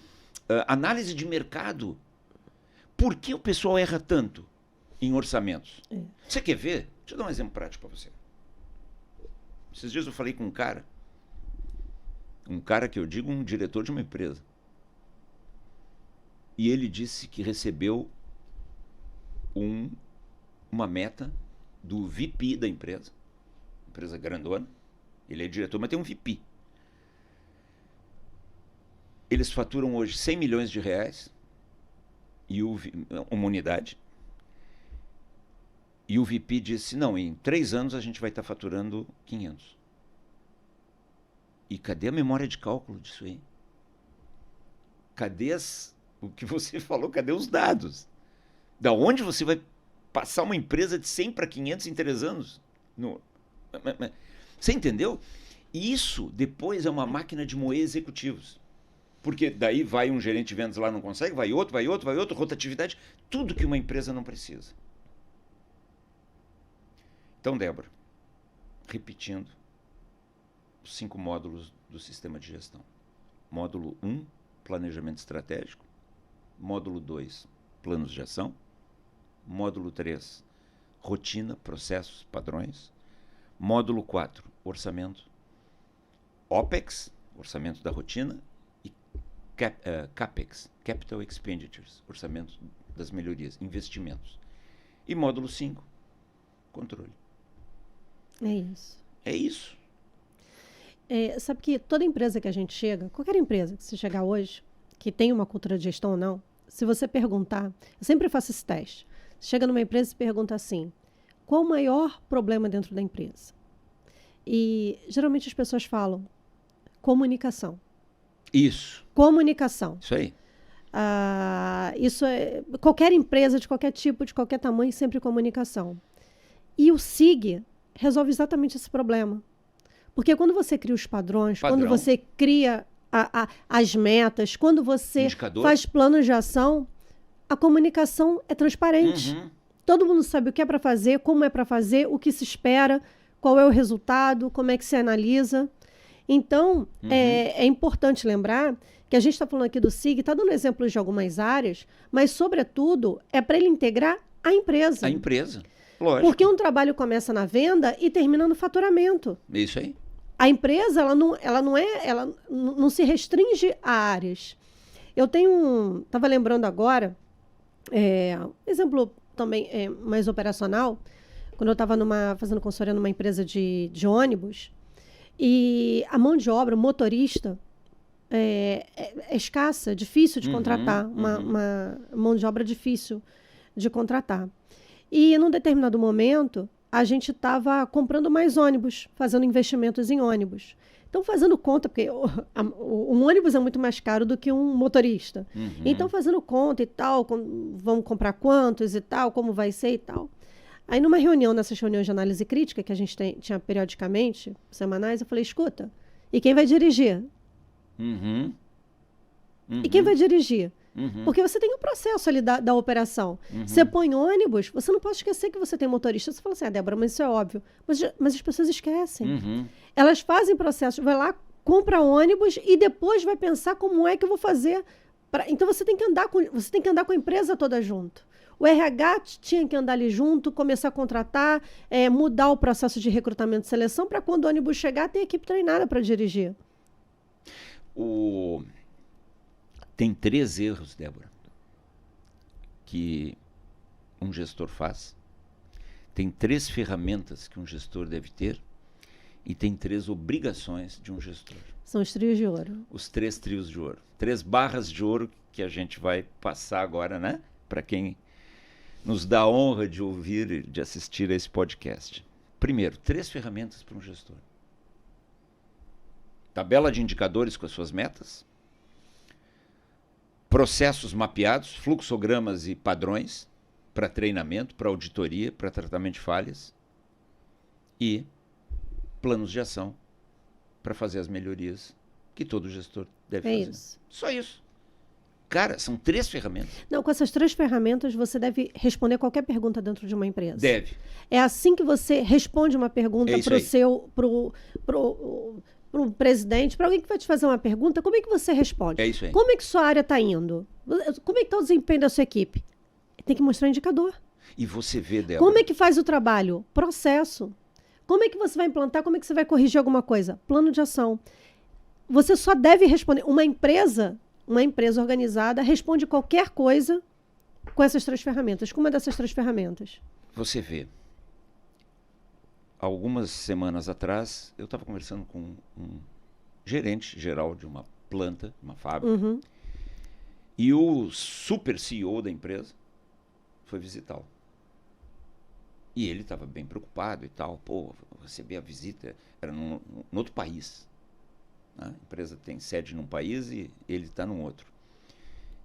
análise de mercado. Por que o pessoal erra tanto em orçamentos? Você quer ver? Deixa eu dar um exemplo prático para você. Esses dias eu falei com um cara que eu digo um diretor de uma empresa. E ele disse que recebeu uma meta do VP da empresa grandona. Ele é diretor, mas tem um VP. Eles faturam hoje 100 milhões de reais, e uma unidade. E o VP disse, não, em 3 anos a gente vai estar faturando 500. E cadê a memória de cálculo disso aí? Cadê o que você falou? Cadê os dados? Da onde você vai passar uma empresa de 100 para 500 em 3 anos? Você entendeu? Isso depois é uma máquina de moer executivos. Porque daí vai um gerente de vendas lá, não consegue, vai outro, rotatividade, tudo que uma empresa não precisa. Então, Débora, repetindo os 5 módulos do sistema de gestão. Módulo 1, planejamento estratégico. Módulo 2, planos de ação. Módulo 3, rotina, processos, padrões. Módulo 4, orçamento. OPEX, orçamento da rotina. E CAPEX, Capital Expenditures, orçamento das melhorias, investimentos. E módulo 5, controle. É isso. É isso. Sabe que toda empresa que a gente chega, qualquer empresa que você chegar hoje, que tem uma cultura de gestão ou não, se você perguntar, eu sempre faço esse teste. Você chega numa empresa e pergunta assim, qual o maior problema dentro da empresa? E geralmente as pessoas falam, comunicação. Isso. Comunicação. Isso aí. Isso é... Qualquer empresa, de qualquer tipo, de qualquer tamanho, sempre comunicação. E o SIG resolve exatamente esse problema. Porque quando você cria os padrões, quando você cria as metas, quando você faz planos de ação, a comunicação é transparente. Todo mundo sabe o que é para fazer, como é para fazer, o que se espera, qual é o resultado, como é que se analisa. Então, é importante lembrar que a gente está falando aqui do SIG, está dando exemplos de algumas áreas, mas, sobretudo, é para ele integrar a empresa. A empresa, lógico. Porque um trabalho começa na venda e termina no faturamento. Isso aí. A empresa, ela não se restringe a áreas. Eu estava lembrando agora, exemplo também mais operacional, quando eu estava fazendo consultoria numa empresa de ônibus, e a mão de obra, o motorista, é escassa, difícil de contratar, uma mão de obra difícil de contratar. E, num determinado momento, a gente estava comprando mais ônibus, fazendo investimentos em ônibus. Então, fazendo conta, porque um ônibus é muito mais caro do que um motorista. Então, fazendo conta e tal, vamos comprar quantos e tal, como vai ser e tal. Aí, numa reunião, nessas reuniões de análise crítica, que a gente tinha periodicamente, semanais, eu falei, escuta, e quem vai dirigir? E quem vai dirigir? Porque você tem um processo ali da operação. Você põe ônibus, você não pode esquecer que você tem motorista. Você fala assim, Débora, mas isso é óbvio. Mas as pessoas esquecem. Elas fazem processo, vai lá, compra ônibus e depois vai pensar como é que eu vou fazer. Então você tem que andar com a empresa toda junto. O RH tinha que andar ali junto, começar a contratar, mudar o processo de recrutamento e seleção para quando o ônibus chegar, ter equipe treinada para dirigir. Tem 3 erros, Débora, que um gestor faz. Tem 3 ferramentas que um gestor deve ter e tem 3 obrigações de um gestor. São os trios de ouro. Os 3 trios de ouro. 3 barras de ouro que a gente vai passar agora, né? Para quem nos dá a honra de ouvir e de assistir a esse podcast. Primeiro, 3 ferramentas para um gestor. Tabela de indicadores com as suas metas. Processos mapeados, fluxogramas e padrões para treinamento, para auditoria, para tratamento de falhas. E planos de ação para fazer as melhorias que todo gestor deve fazer. Isso. Só isso. Cara, são 3 ferramentas. Não, com essas 3 ferramentas você deve responder qualquer pergunta dentro de uma empresa. Deve. É assim que você responde uma pergunta para o presidente, para alguém que vai te fazer uma pergunta, como é que você responde? É isso aí. Como é que sua área está indo? Como é que está o desempenho da sua equipe? Tem que mostrar indicador. E você vê, Débora... Como é que faz o trabalho? Processo. Como é que você vai implantar? Como é que você vai corrigir alguma coisa? Plano de ação. Você só deve responder. Uma empresa organizada responde qualquer coisa com essas 3 ferramentas. Com uma dessas 3 ferramentas. Você vê. Algumas semanas atrás, eu estava conversando com um gerente geral de uma planta, uma fábrica, e o super CEO da empresa foi visitá-lo. E ele estava bem preocupado e tal. Pô, receber a visita, era num outro país. Né? A empresa tem sede num país e ele está num outro.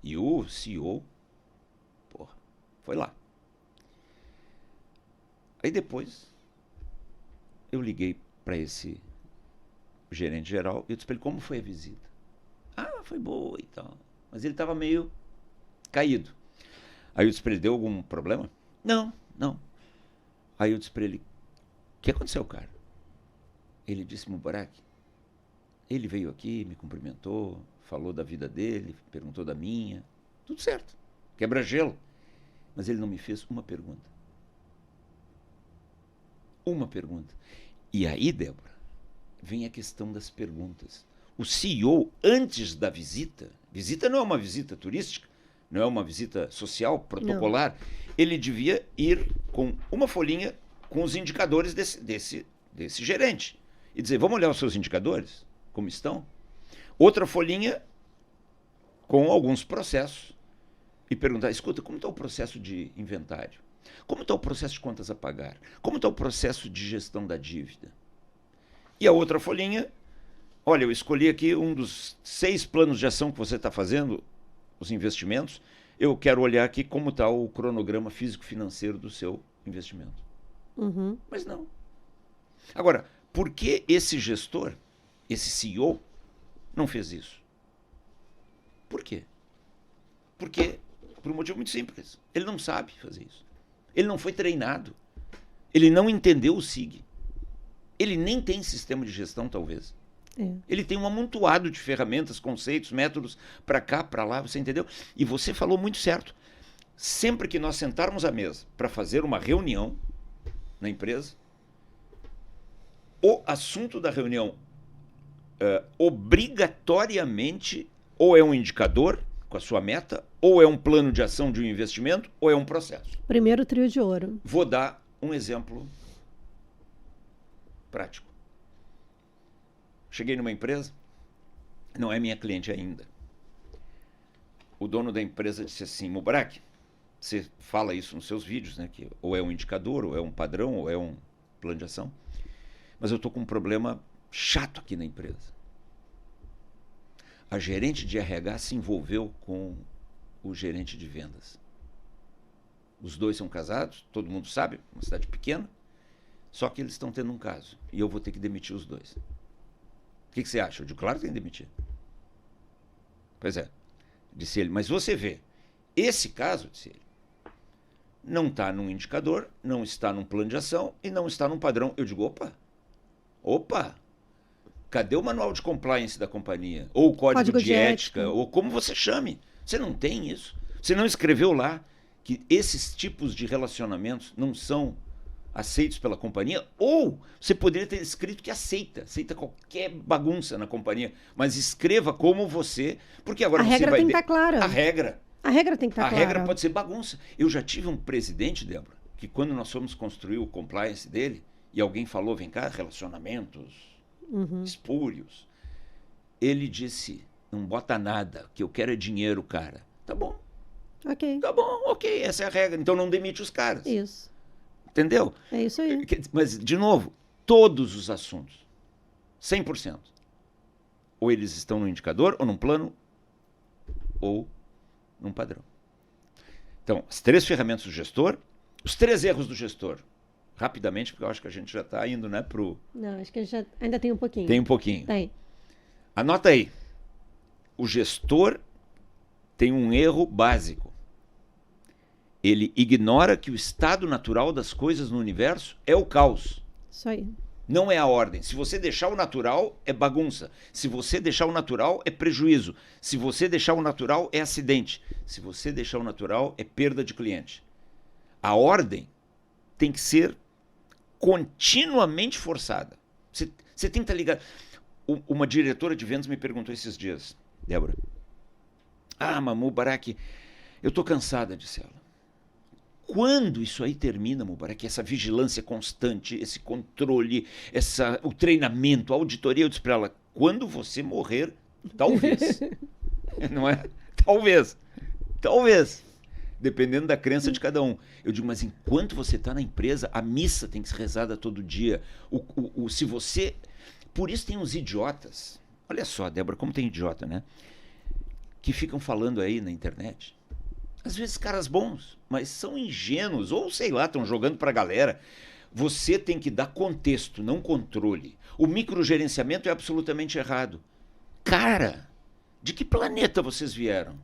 E o CEO, porra, foi lá. Aí depois... eu liguei para esse gerente geral e eu disse para ele como foi a visita. Ah, foi boa e tal. Mas ele estava meio caído. Aí eu disse para ele, deu algum problema? Não. Aí eu disse para ele, o que aconteceu, cara? Ele disse, Mubarak, ele veio aqui, me cumprimentou, falou da vida dele, perguntou da minha. Tudo certo, quebra-gelo. Mas ele não me fez uma pergunta. Uma pergunta. E aí, Débora, vem a questão das perguntas. O CEO, antes da visita não é uma visita turística, não é uma visita social, protocolar, ele devia ir com uma folhinha com os indicadores desse gerente. E dizer, vamos olhar os seus indicadores, como estão? Outra folhinha com alguns processos. E perguntar, escuta, como está o processo de inventário? Como está o processo de contas a pagar? Como está o processo de gestão da dívida? E a outra folhinha, olha, eu escolhi aqui um dos 6 planos de ação que você está fazendo, os investimentos. Eu quero olhar aqui como está o cronograma físico-financeiro do seu investimento. Mas não. Agora, por que esse gestor, esse CEO, não fez isso? Por quê? Porque, por um motivo muito simples, ele não sabe fazer isso. Ele não foi treinado. Ele não entendeu o SIG. Ele nem tem sistema de gestão, talvez. Ele tem um amontoado de ferramentas, conceitos, métodos, para cá, para lá, você entendeu? E você falou muito certo. Sempre que nós sentarmos à mesa para fazer uma reunião na empresa, o assunto da reunião obrigatoriamente ou é um indicador com a sua meta, ou é um plano de ação de um investimento, ou é um processo. Primeiro trio de ouro. Vou dar um exemplo prático. Cheguei numa empresa, não é minha cliente ainda. O dono da empresa disse assim: Mubarak, você fala isso nos seus vídeos, né? Que ou é um indicador, ou é um padrão, ou é um plano de ação. Mas eu estou com um problema chato aqui na empresa. A gerente de RH se envolveu com o gerente de vendas. Os dois são casados, todo mundo sabe, uma cidade pequena, só que eles estão tendo um caso. E eu vou ter que demitir os dois. O que você acha? Eu digo, claro que tem que demitir. Pois é, disse ele, mas você vê, esse caso, disse ele, não está num indicador, não está num plano de ação e não está num padrão. Eu digo, opa, cadê o manual de compliance da companhia? Ou o código de ética, ou como você chame. Você não tem isso. Você não escreveu lá que esses tipos de relacionamentos não são aceitos pela companhia? Ou você poderia ter escrito que aceita qualquer bagunça na companhia, mas escreva como você, porque agora a você regra vai... tem que estar clara. A regra tem que estar clara. A regra pode ser bagunça. Eu já tive um presidente, Débora, que quando nós fomos construir o compliance dele, e alguém falou, vem cá, relacionamentos espúrios, ele disse, não bota nada, o que eu quero é dinheiro, cara. Tá bom. Ok. Tá bom, ok, essa é a regra. Então não demite os caras. Isso. Entendeu? É isso aí. Mas, de novo, todos os assuntos, 100%, ou eles estão no indicador, ou num plano, ou num padrão. Então, as 3 ferramentas do gestor, os 3 erros do gestor. Rapidamente, porque eu acho que a gente já está indo, né, pro... Não, acho que ainda tem um pouquinho. Tem um pouquinho. Tem. Anota aí. O gestor tem um erro básico. Ele ignora que o estado natural das coisas no universo é o caos. Isso aí. Não é a ordem. Se você deixar o natural, é bagunça. Se você deixar o natural, é prejuízo. Se você deixar o natural, é acidente. Se você deixar o natural, é perda de cliente. A ordem tem que ser continuamente forçada. Você tem que estar ligado. Uma diretora de vendas me perguntou esses dias, Débora, Mubarak, eu estou cansada, disse ela. Quando isso aí termina, Mubarak, essa vigilância constante, esse controle, o treinamento, a auditoria, eu disse para ela, quando você morrer, talvez. Não é? Talvez. Dependendo da crença de cada um. Eu digo, mas enquanto você está na empresa, a missa tem que ser rezada todo dia. Se você... Por isso tem uns idiotas. Olha só, Débora, como tem idiota, né? Que ficam falando aí na internet. Às vezes caras bons, mas são ingênuos, ou sei lá, estão jogando para a galera. Você tem que dar contexto, não controle. O microgerenciamento é absolutamente errado. Cara, de que planeta vocês vieram?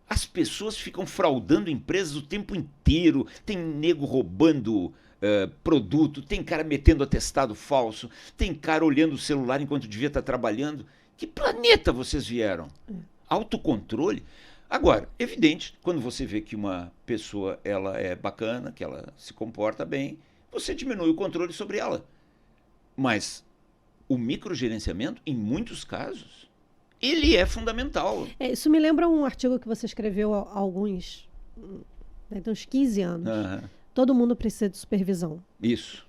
As pessoas ficam fraudando empresas o tempo inteiro. Tem nego roubando produto, tem cara metendo atestado falso, tem cara olhando o celular enquanto devia estar trabalhando. Que planeta vocês vieram? Autocontrole? Agora, evidente, quando você vê que uma pessoa ela é bacana, que ela se comporta bem, você diminui o controle sobre ela. Mas o microgerenciamento, em muitos casos, ele é fundamental. Isso me lembra um artigo que você escreveu há uns 15 anos. Todo mundo precisa de supervisão. Isso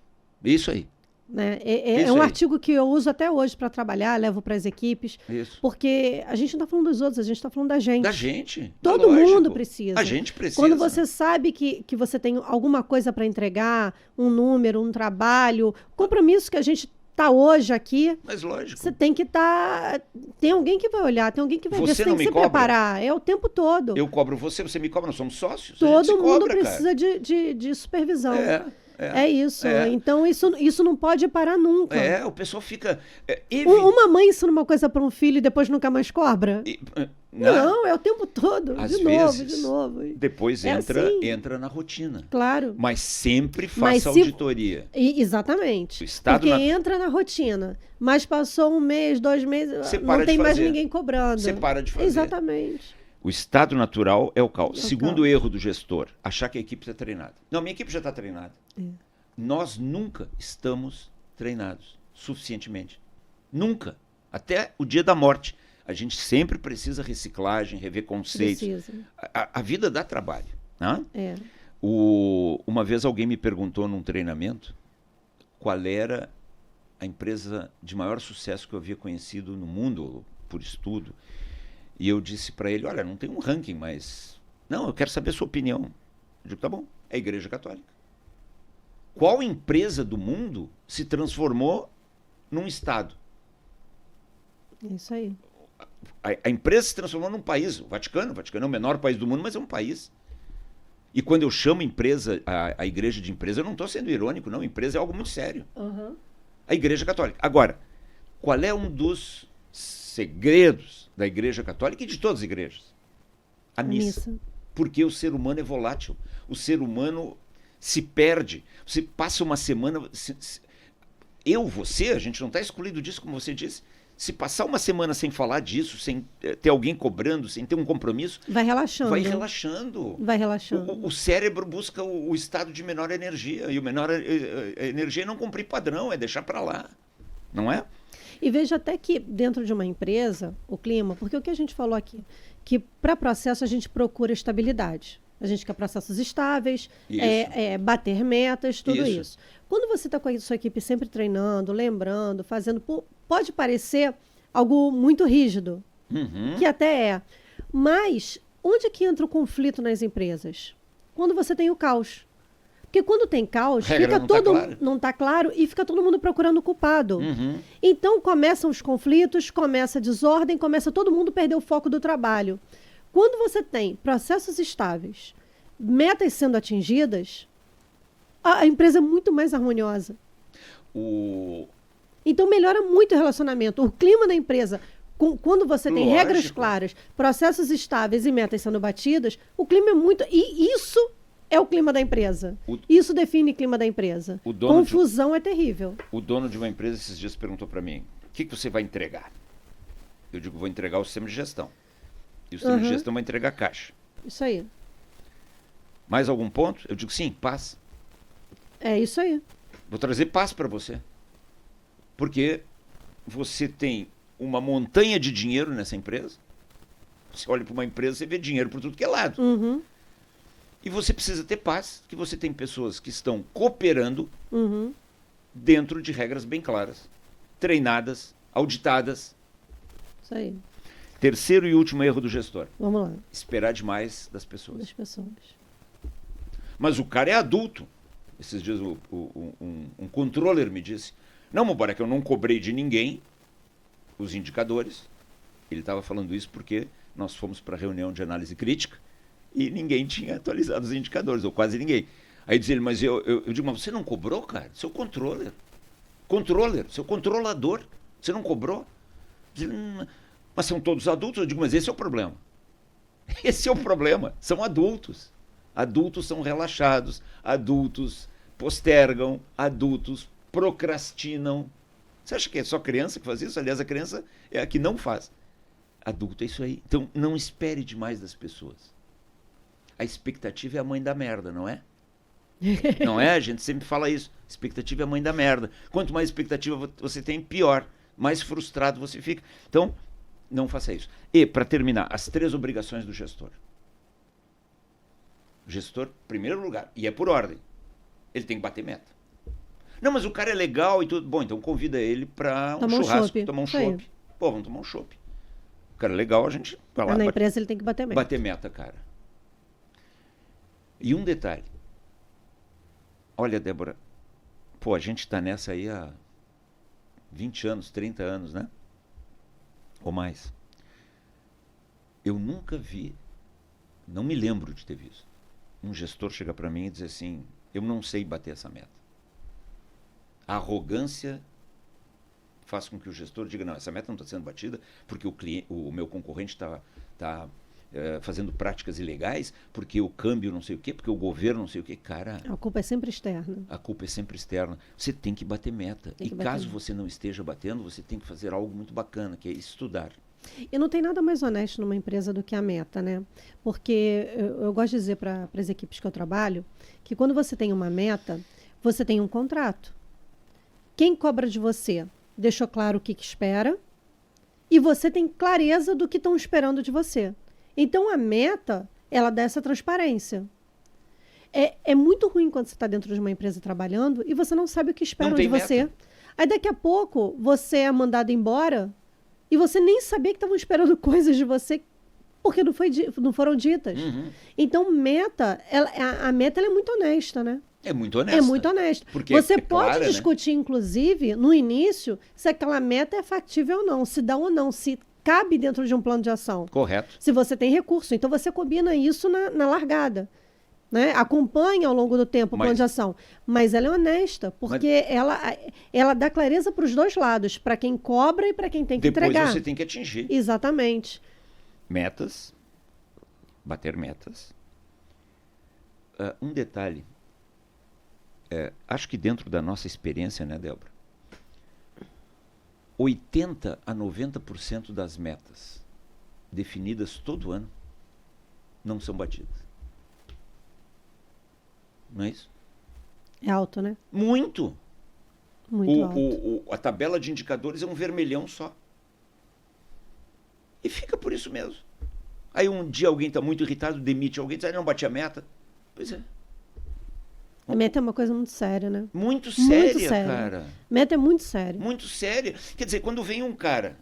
aí. Né? É um artigo que eu uso até hoje para trabalhar, levo para as equipes. Isso. Porque a gente não está falando dos outros, a gente está falando da gente. Da gente. Todo mundo precisa. A gente precisa. Quando você sabe que você tem alguma coisa para entregar, um número, um trabalho, compromisso que a gente está hoje aqui. Mas lógico. Você tem que estar... Tem alguém que vai olhar, tem alguém que vai ver. Você tem que se cobra. Preparar. É o tempo todo. Eu cobro você me cobra, nós somos sócios. Todo mundo precisa de supervisão. É isso. Então, isso não pode parar nunca. O pessoal fica... Uma mãe ensina uma coisa para um filho e depois nunca mais cobra? Não, é o tempo todo. Às de vezes, novo. Depois entra na rotina. Claro. Mas sempre faça auditoria. Exatamente. Porque entra na rotina. Mas passou 1 mês, 2 meses, não tem mais ninguém cobrando. Você para de fazer. Exatamente. O estado natural é o caos. Segundo erro do gestor, achar que a equipe está treinada. Não, minha equipe já está treinada. Nós nunca estamos treinados suficientemente. Nunca. Até o dia da morte. A gente sempre precisa reciclagem, rever conceitos. A vida dá trabalho. Né? Uma vez alguém me perguntou num treinamento qual era a empresa de maior sucesso que eu havia conhecido no mundo, por estudo. E eu disse para ele, olha, não tem um ranking, mas... Não, eu quero saber a sua opinião. Eu digo, tá bom, é a Igreja Católica. Qual empresa do mundo se transformou num Estado? Isso aí. A empresa se transformou num país, o Vaticano. O Vaticano é o menor país do mundo, mas é um país. E quando eu chamo a igreja de empresa, eu não estou sendo irônico, não. Empresa é algo muito sério. Uhum. A Igreja Católica. Agora, qual é um dos segredos da Igreja Católica e de todas as igrejas? A missa. Porque o ser humano é volátil. O ser humano se perde. Você passa uma semana... a gente não está excluído disso, como você disse. Se passar uma semana sem falar disso, sem ter alguém cobrando, sem ter um compromisso... Vai relaxando. Vai relaxando. Vai relaxando. O cérebro busca o estado de menor energia. E o menor energia é não cumprir padrão, é deixar para lá. Não é? E veja até que dentro de uma empresa, o clima... Porque o que a gente falou aqui, que para processo a gente procura estabilidade. A gente quer processos estáveis, bater metas, tudo isso. Quando você está com a sua equipe sempre treinando, lembrando, fazendo... Pode parecer algo muito rígido, que até é. Mas onde é que entra o conflito nas empresas? Quando você tem o caos. Porque quando tem caos, não está claro e fica todo mundo procurando o culpado. Então começam os conflitos, começa a desordem, começa todo mundo a perder o foco do trabalho. Quando você tem processos estáveis, metas sendo atingidas, a empresa é muito mais harmoniosa. Então melhora muito o relacionamento. O clima da empresa, quando você tem regras claras, processos estáveis e metas sendo batidas, o clima é muito... E isso é o clima da empresa. Isso define o clima da empresa. Confusão é terrível. O dono de uma empresa esses dias perguntou para mim, o que você vai entregar? Eu digo, vou entregar o sistema de gestão. E o sistema de gestão vai entregar caixa. Isso aí. Mais algum ponto? Eu digo, sim, paz. É isso aí. Vou trazer paz para você. Porque você tem uma montanha de dinheiro nessa empresa. Você olha para uma empresa, você vê dinheiro por tudo que é lado. E você precisa ter paz, que você tem pessoas que estão cooperando dentro de regras bem claras, treinadas, auditadas. Isso aí. Terceiro e último erro do gestor. Vamos lá. Esperar demais das pessoas. Das pessoas. Mas o cara é adulto. Esses dias um controller me disse, não, Mubarak, eu não cobrei de ninguém os indicadores. Ele estava falando isso porque nós fomos para a reunião de análise crítica e ninguém tinha atualizado os indicadores, ou quase ninguém. Aí diz ele, mas eu digo, mas você não cobrou, cara? Seu controller, seu controlador, você não cobrou? Diz, mas são todos adultos? Eu digo, mas esse é o problema. Esse é o problema, são adultos. Adultos são relaxados, adultos postergam, adultos procrastinam. Você acha que é só criança que faz isso? Aliás, a criança é a que não faz. Adulto é isso aí. Então, não espere demais das pessoas. A expectativa é a mãe da merda, não é? Não é? A gente sempre fala isso. Expectativa é a mãe da merda. Quanto mais expectativa você tem, pior. Mais frustrado você fica. Então, não faça isso. E, para terminar, as 3 obrigações do gestor. O gestor, em primeiro lugar, e é por ordem, ele tem que bater meta. Não, mas o cara é legal e tudo. Bom, então convida ele para um churrasco, tomar um chopp. Pô, vamos tomar um chopp. O cara é legal, a gente vai lá. Na empresa ele tem que bater meta. Bater meta, cara. E um detalhe. Olha, Débora, pô, a gente está nessa aí há 20 anos, 30 anos, né? Ou mais. Eu nunca vi, não me lembro de ter visto, um gestor chegar para mim e dizer assim, eu não sei bater essa meta. A arrogância faz com que o gestor diga, não, essa meta não está sendo batida porque o meu concorrente está fazendo práticas ilegais, porque o câmbio não sei o quê, porque o governo não sei o quê. Cara... A culpa é sempre externa. A culpa é sempre externa. Você tem que bater meta. E caso você não esteja batendo, você tem que fazer algo muito bacana, que é estudar. E não tem nada mais honesto numa empresa do que a meta, né? Porque eu gosto de dizer para as equipes que eu trabalho que quando você tem uma meta, você tem um contrato. Quem cobra de você deixou claro o que espera e você tem clareza do que estão esperando de você. Então, a meta, ela dá essa transparência. É muito ruim quando você está dentro de uma empresa trabalhando e você não sabe o que esperam Não de tem você. meta. Aí daqui a pouco você é mandado embora e você nem sabia que estavam esperando coisas de você porque não foram ditas. Uhum. Então, a meta ela é muito honesta, né? É muito honesta. É muito honesta. Porque Você é pode clara, né? discutir, inclusive, no início, se aquela meta é factível ou não, se dá ou não, se cabe dentro de um plano de ação. Correto. Se você tem recurso. Então, você combina isso na largada. Né? Acompanha ao longo do tempo o plano de ação. Mas ela é honesta, porque ela dá clareza para os dois lados, para quem cobra e para quem tem que entregar. Depois você tem que atingir. Exatamente. Metas. Bater metas. Um detalhe. Acho que dentro da nossa experiência, né, Débora? 80 a 90% das metas definidas todo ano não são batidas. Não é isso? É alto, né? Muito. Muito alto. A tabela de indicadores é um vermelhão só. E fica por isso mesmo. Aí um dia alguém está muito irritado, demite alguém, diz, não bati a meta. Pois é. A meta é uma coisa muito séria, né? Muito séria, cara. Meta é muito séria. Muito séria. Quer dizer, quando vem um cara,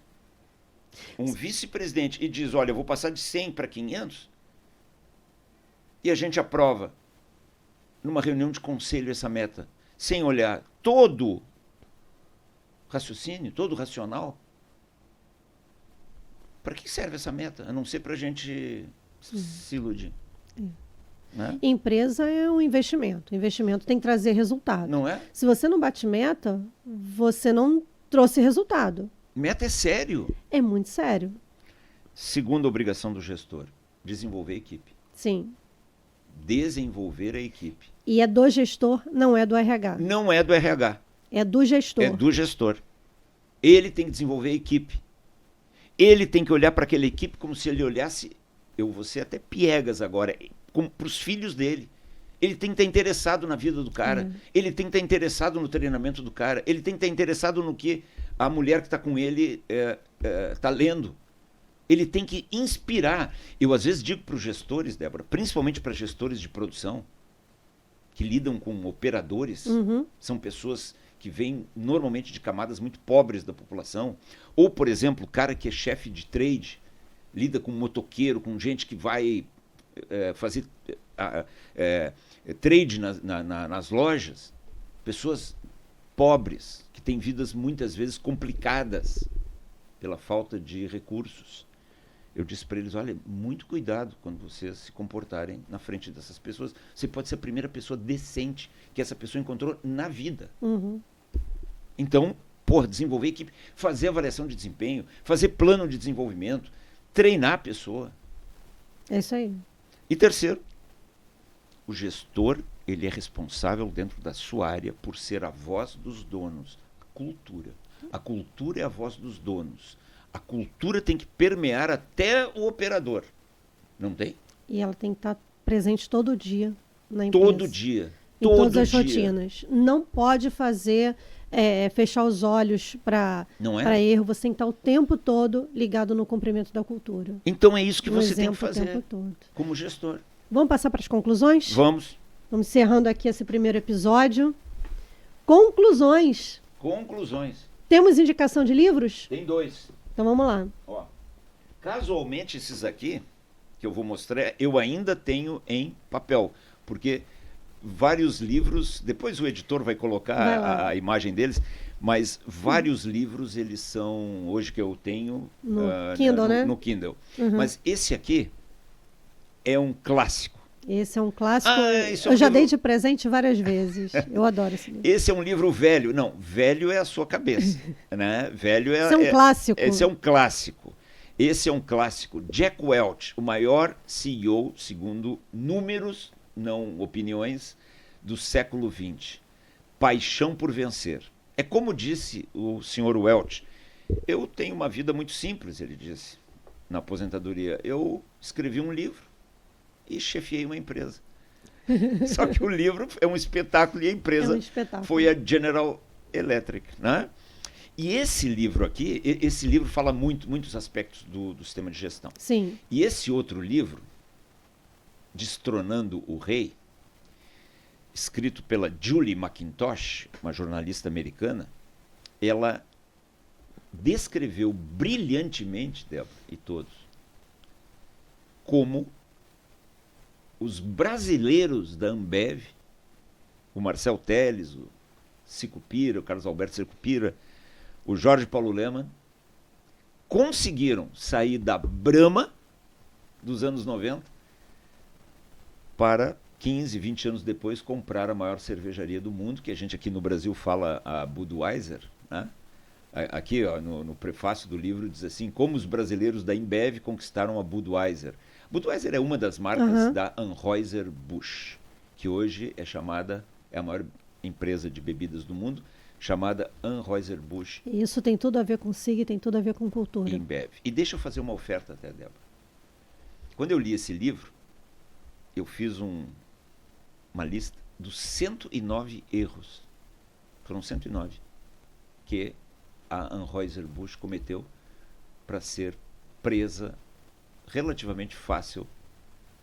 um vice-presidente, e diz, olha, eu vou passar de 100 para 500, e a gente aprova numa reunião de conselho essa meta, sem olhar todo raciocínio, todo racional, para que serve essa meta? A não ser para a gente se iludir. Né? Empresa é um investimento. Investimento tem que trazer resultado. Não é? Se você não bate meta, você não trouxe resultado. Meta é sério. É muito sério. Segunda obrigação do gestor, desenvolver a equipe. Sim. Desenvolver a equipe. E é do gestor, não é do RH. Não é do RH. É do gestor. É do gestor. Ele tem que desenvolver a equipe. Ele tem que olhar para aquela equipe como se ele olhasse, eu vou ser até piegas agora, para os filhos dele. Ele tem que estar interessado na vida do cara. Ele tem que estar interessado no treinamento do cara. Ele tem que estar interessado no que a mulher que está com ele está lendo. Ele tem que inspirar. Eu, às vezes, digo para os gestores, Débora, principalmente para gestores de produção, que lidam com operadores, são pessoas que vêm normalmente de camadas muito pobres da população. Ou, por exemplo, o cara que é chefe de trade, lida com motoqueiro, com gente que vai fazer trade nas lojas. Pessoas pobres, que têm vidas muitas vezes complicadas pela falta de recursos. Eu disse para eles, olha, muito cuidado quando vocês se comportarem na frente dessas pessoas. Você pode ser a primeira pessoa decente que essa pessoa encontrou na vida. Então, desenvolver equipe, fazer avaliação de desempenho, fazer plano de desenvolvimento, treinar a pessoa. É isso aí. E terceiro, o gestor, ele é responsável dentro da sua área por ser a voz dos donos. Cultura. A cultura é a voz dos donos. A cultura tem que permear até o operador. Não tem? E ela tem que estar presente todo dia na empresa. Todo dia. Em todas as rotinas. Não pode fazer, fechar os olhos para erro. Você tem que estar o tempo todo ligado no cumprimento da cultura. Então é isso que você tem que fazer o tempo todo. Como gestor. Vamos passar para as conclusões? Vamos. Vamos encerrando aqui esse primeiro episódio. Conclusões. Temos indicação de livros? Tem 2. Então vamos lá. Ó, casualmente esses aqui, que eu vou mostrar, eu ainda tenho em papel. Porque vários livros, depois o editor vai colocar a imagem deles, mas vários livros, eles são, hoje que eu tenho... No Kindle, né? No Kindle. Mas esse aqui é um clássico. Esse é um clássico. Eu já dei de presente várias vezes. Eu adoro esse livro. Esse é um livro velho. Não, velho é a sua cabeça. Né? Velho esse é um clássico. Esse é um clássico. Esse é um clássico. Jack Welch, o maior CEO, segundo números, não opiniões, do século XX. Paixão por vencer. É como disse o senhor Welch. Eu tenho uma vida muito simples, ele disse, na aposentadoria. Eu escrevi um livro e chefiei uma empresa. Só que o livro é um espetáculo e a empresa foi a General Electric. Né? E esse livro aqui, esse livro fala muitos aspectos do sistema de gestão. Sim. E esse outro livro, Destronando o Rei, escrito pela Julie McIntosh, uma jornalista americana. Ela descreveu brilhantemente, Débora e todos, como os brasileiros da Ambev, o Marcel Telles, o Sicupira, o Carlos Alberto Sicupira, o Jorge Paulo Lemann, conseguiram sair da Brahma dos anos 90 para 15, 20 anos depois comprar a maior cervejaria do mundo, que a gente aqui no Brasil fala a Budweiser, né? Aqui, ó, no prefácio do livro diz assim: como os brasileiros da Ambev conquistaram a Budweiser. Budweiser é uma das marcas da Anheuser-Busch, que hoje é a maior empresa de bebidas do mundo, chamada Anheuser-Busch. Isso tem tudo a ver com SIG, tem tudo a ver com cultura. Ambev. E deixa eu fazer uma oferta até, Débora. Quando eu li esse livro, eu fiz uma lista dos 109 erros. Foram 109 que a Anheuser-Busch cometeu para ser presa relativamente fácil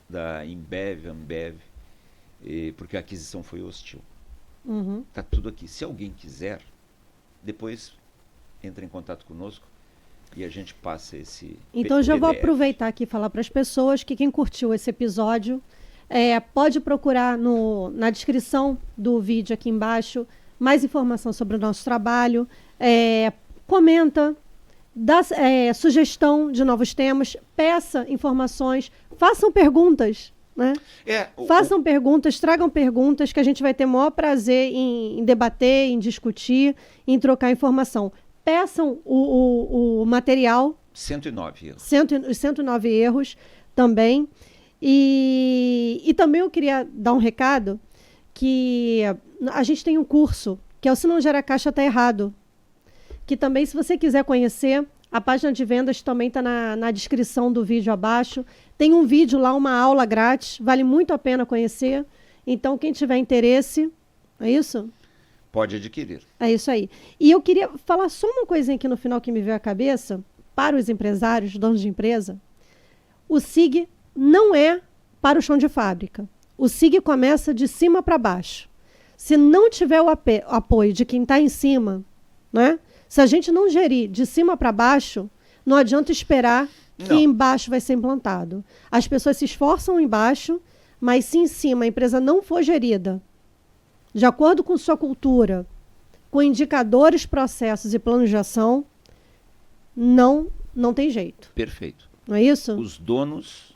da Ambev, porque a aquisição foi hostil. Está tudo aqui. Se alguém quiser, depois entra em contato conosco e a gente passa esse Então já vou aproveitar aqui e falar para as pessoas que quem curtiu esse episódio pode procurar na descrição do vídeo aqui embaixo mais informação sobre o nosso trabalho, comenta, dá sugestão de novos temas, peça informações, façam perguntas, né? Façam perguntas, tragam perguntas, que a gente vai ter o maior prazer em debater, em discutir, em trocar informação. Peçam o material. 109 erros. Os 109 erros também. E também eu queria dar um recado que a gente tem um curso, que é o Se Não Gera Caixa Tá Errado, que também, se você quiser conhecer, a página de vendas também está na descrição do vídeo abaixo. Tem um vídeo lá, uma aula grátis, vale muito a pena conhecer. Então, quem tiver interesse, é isso? Pode adquirir. É isso aí. E eu queria falar só uma coisinha aqui no final que me veio à cabeça, para os empresários, donos de empresa. O SIG não é para o chão de fábrica. O SIG começa de cima para baixo. Se não tiver o apoio de quem está em cima, né? Se a gente não gerir de cima para baixo, não adianta esperar que embaixo vai ser implantado. As pessoas se esforçam embaixo, mas se em cima a empresa não for gerida de acordo com sua cultura, com indicadores, processos e planos de ação, não tem jeito. Perfeito. Não é isso? Os donos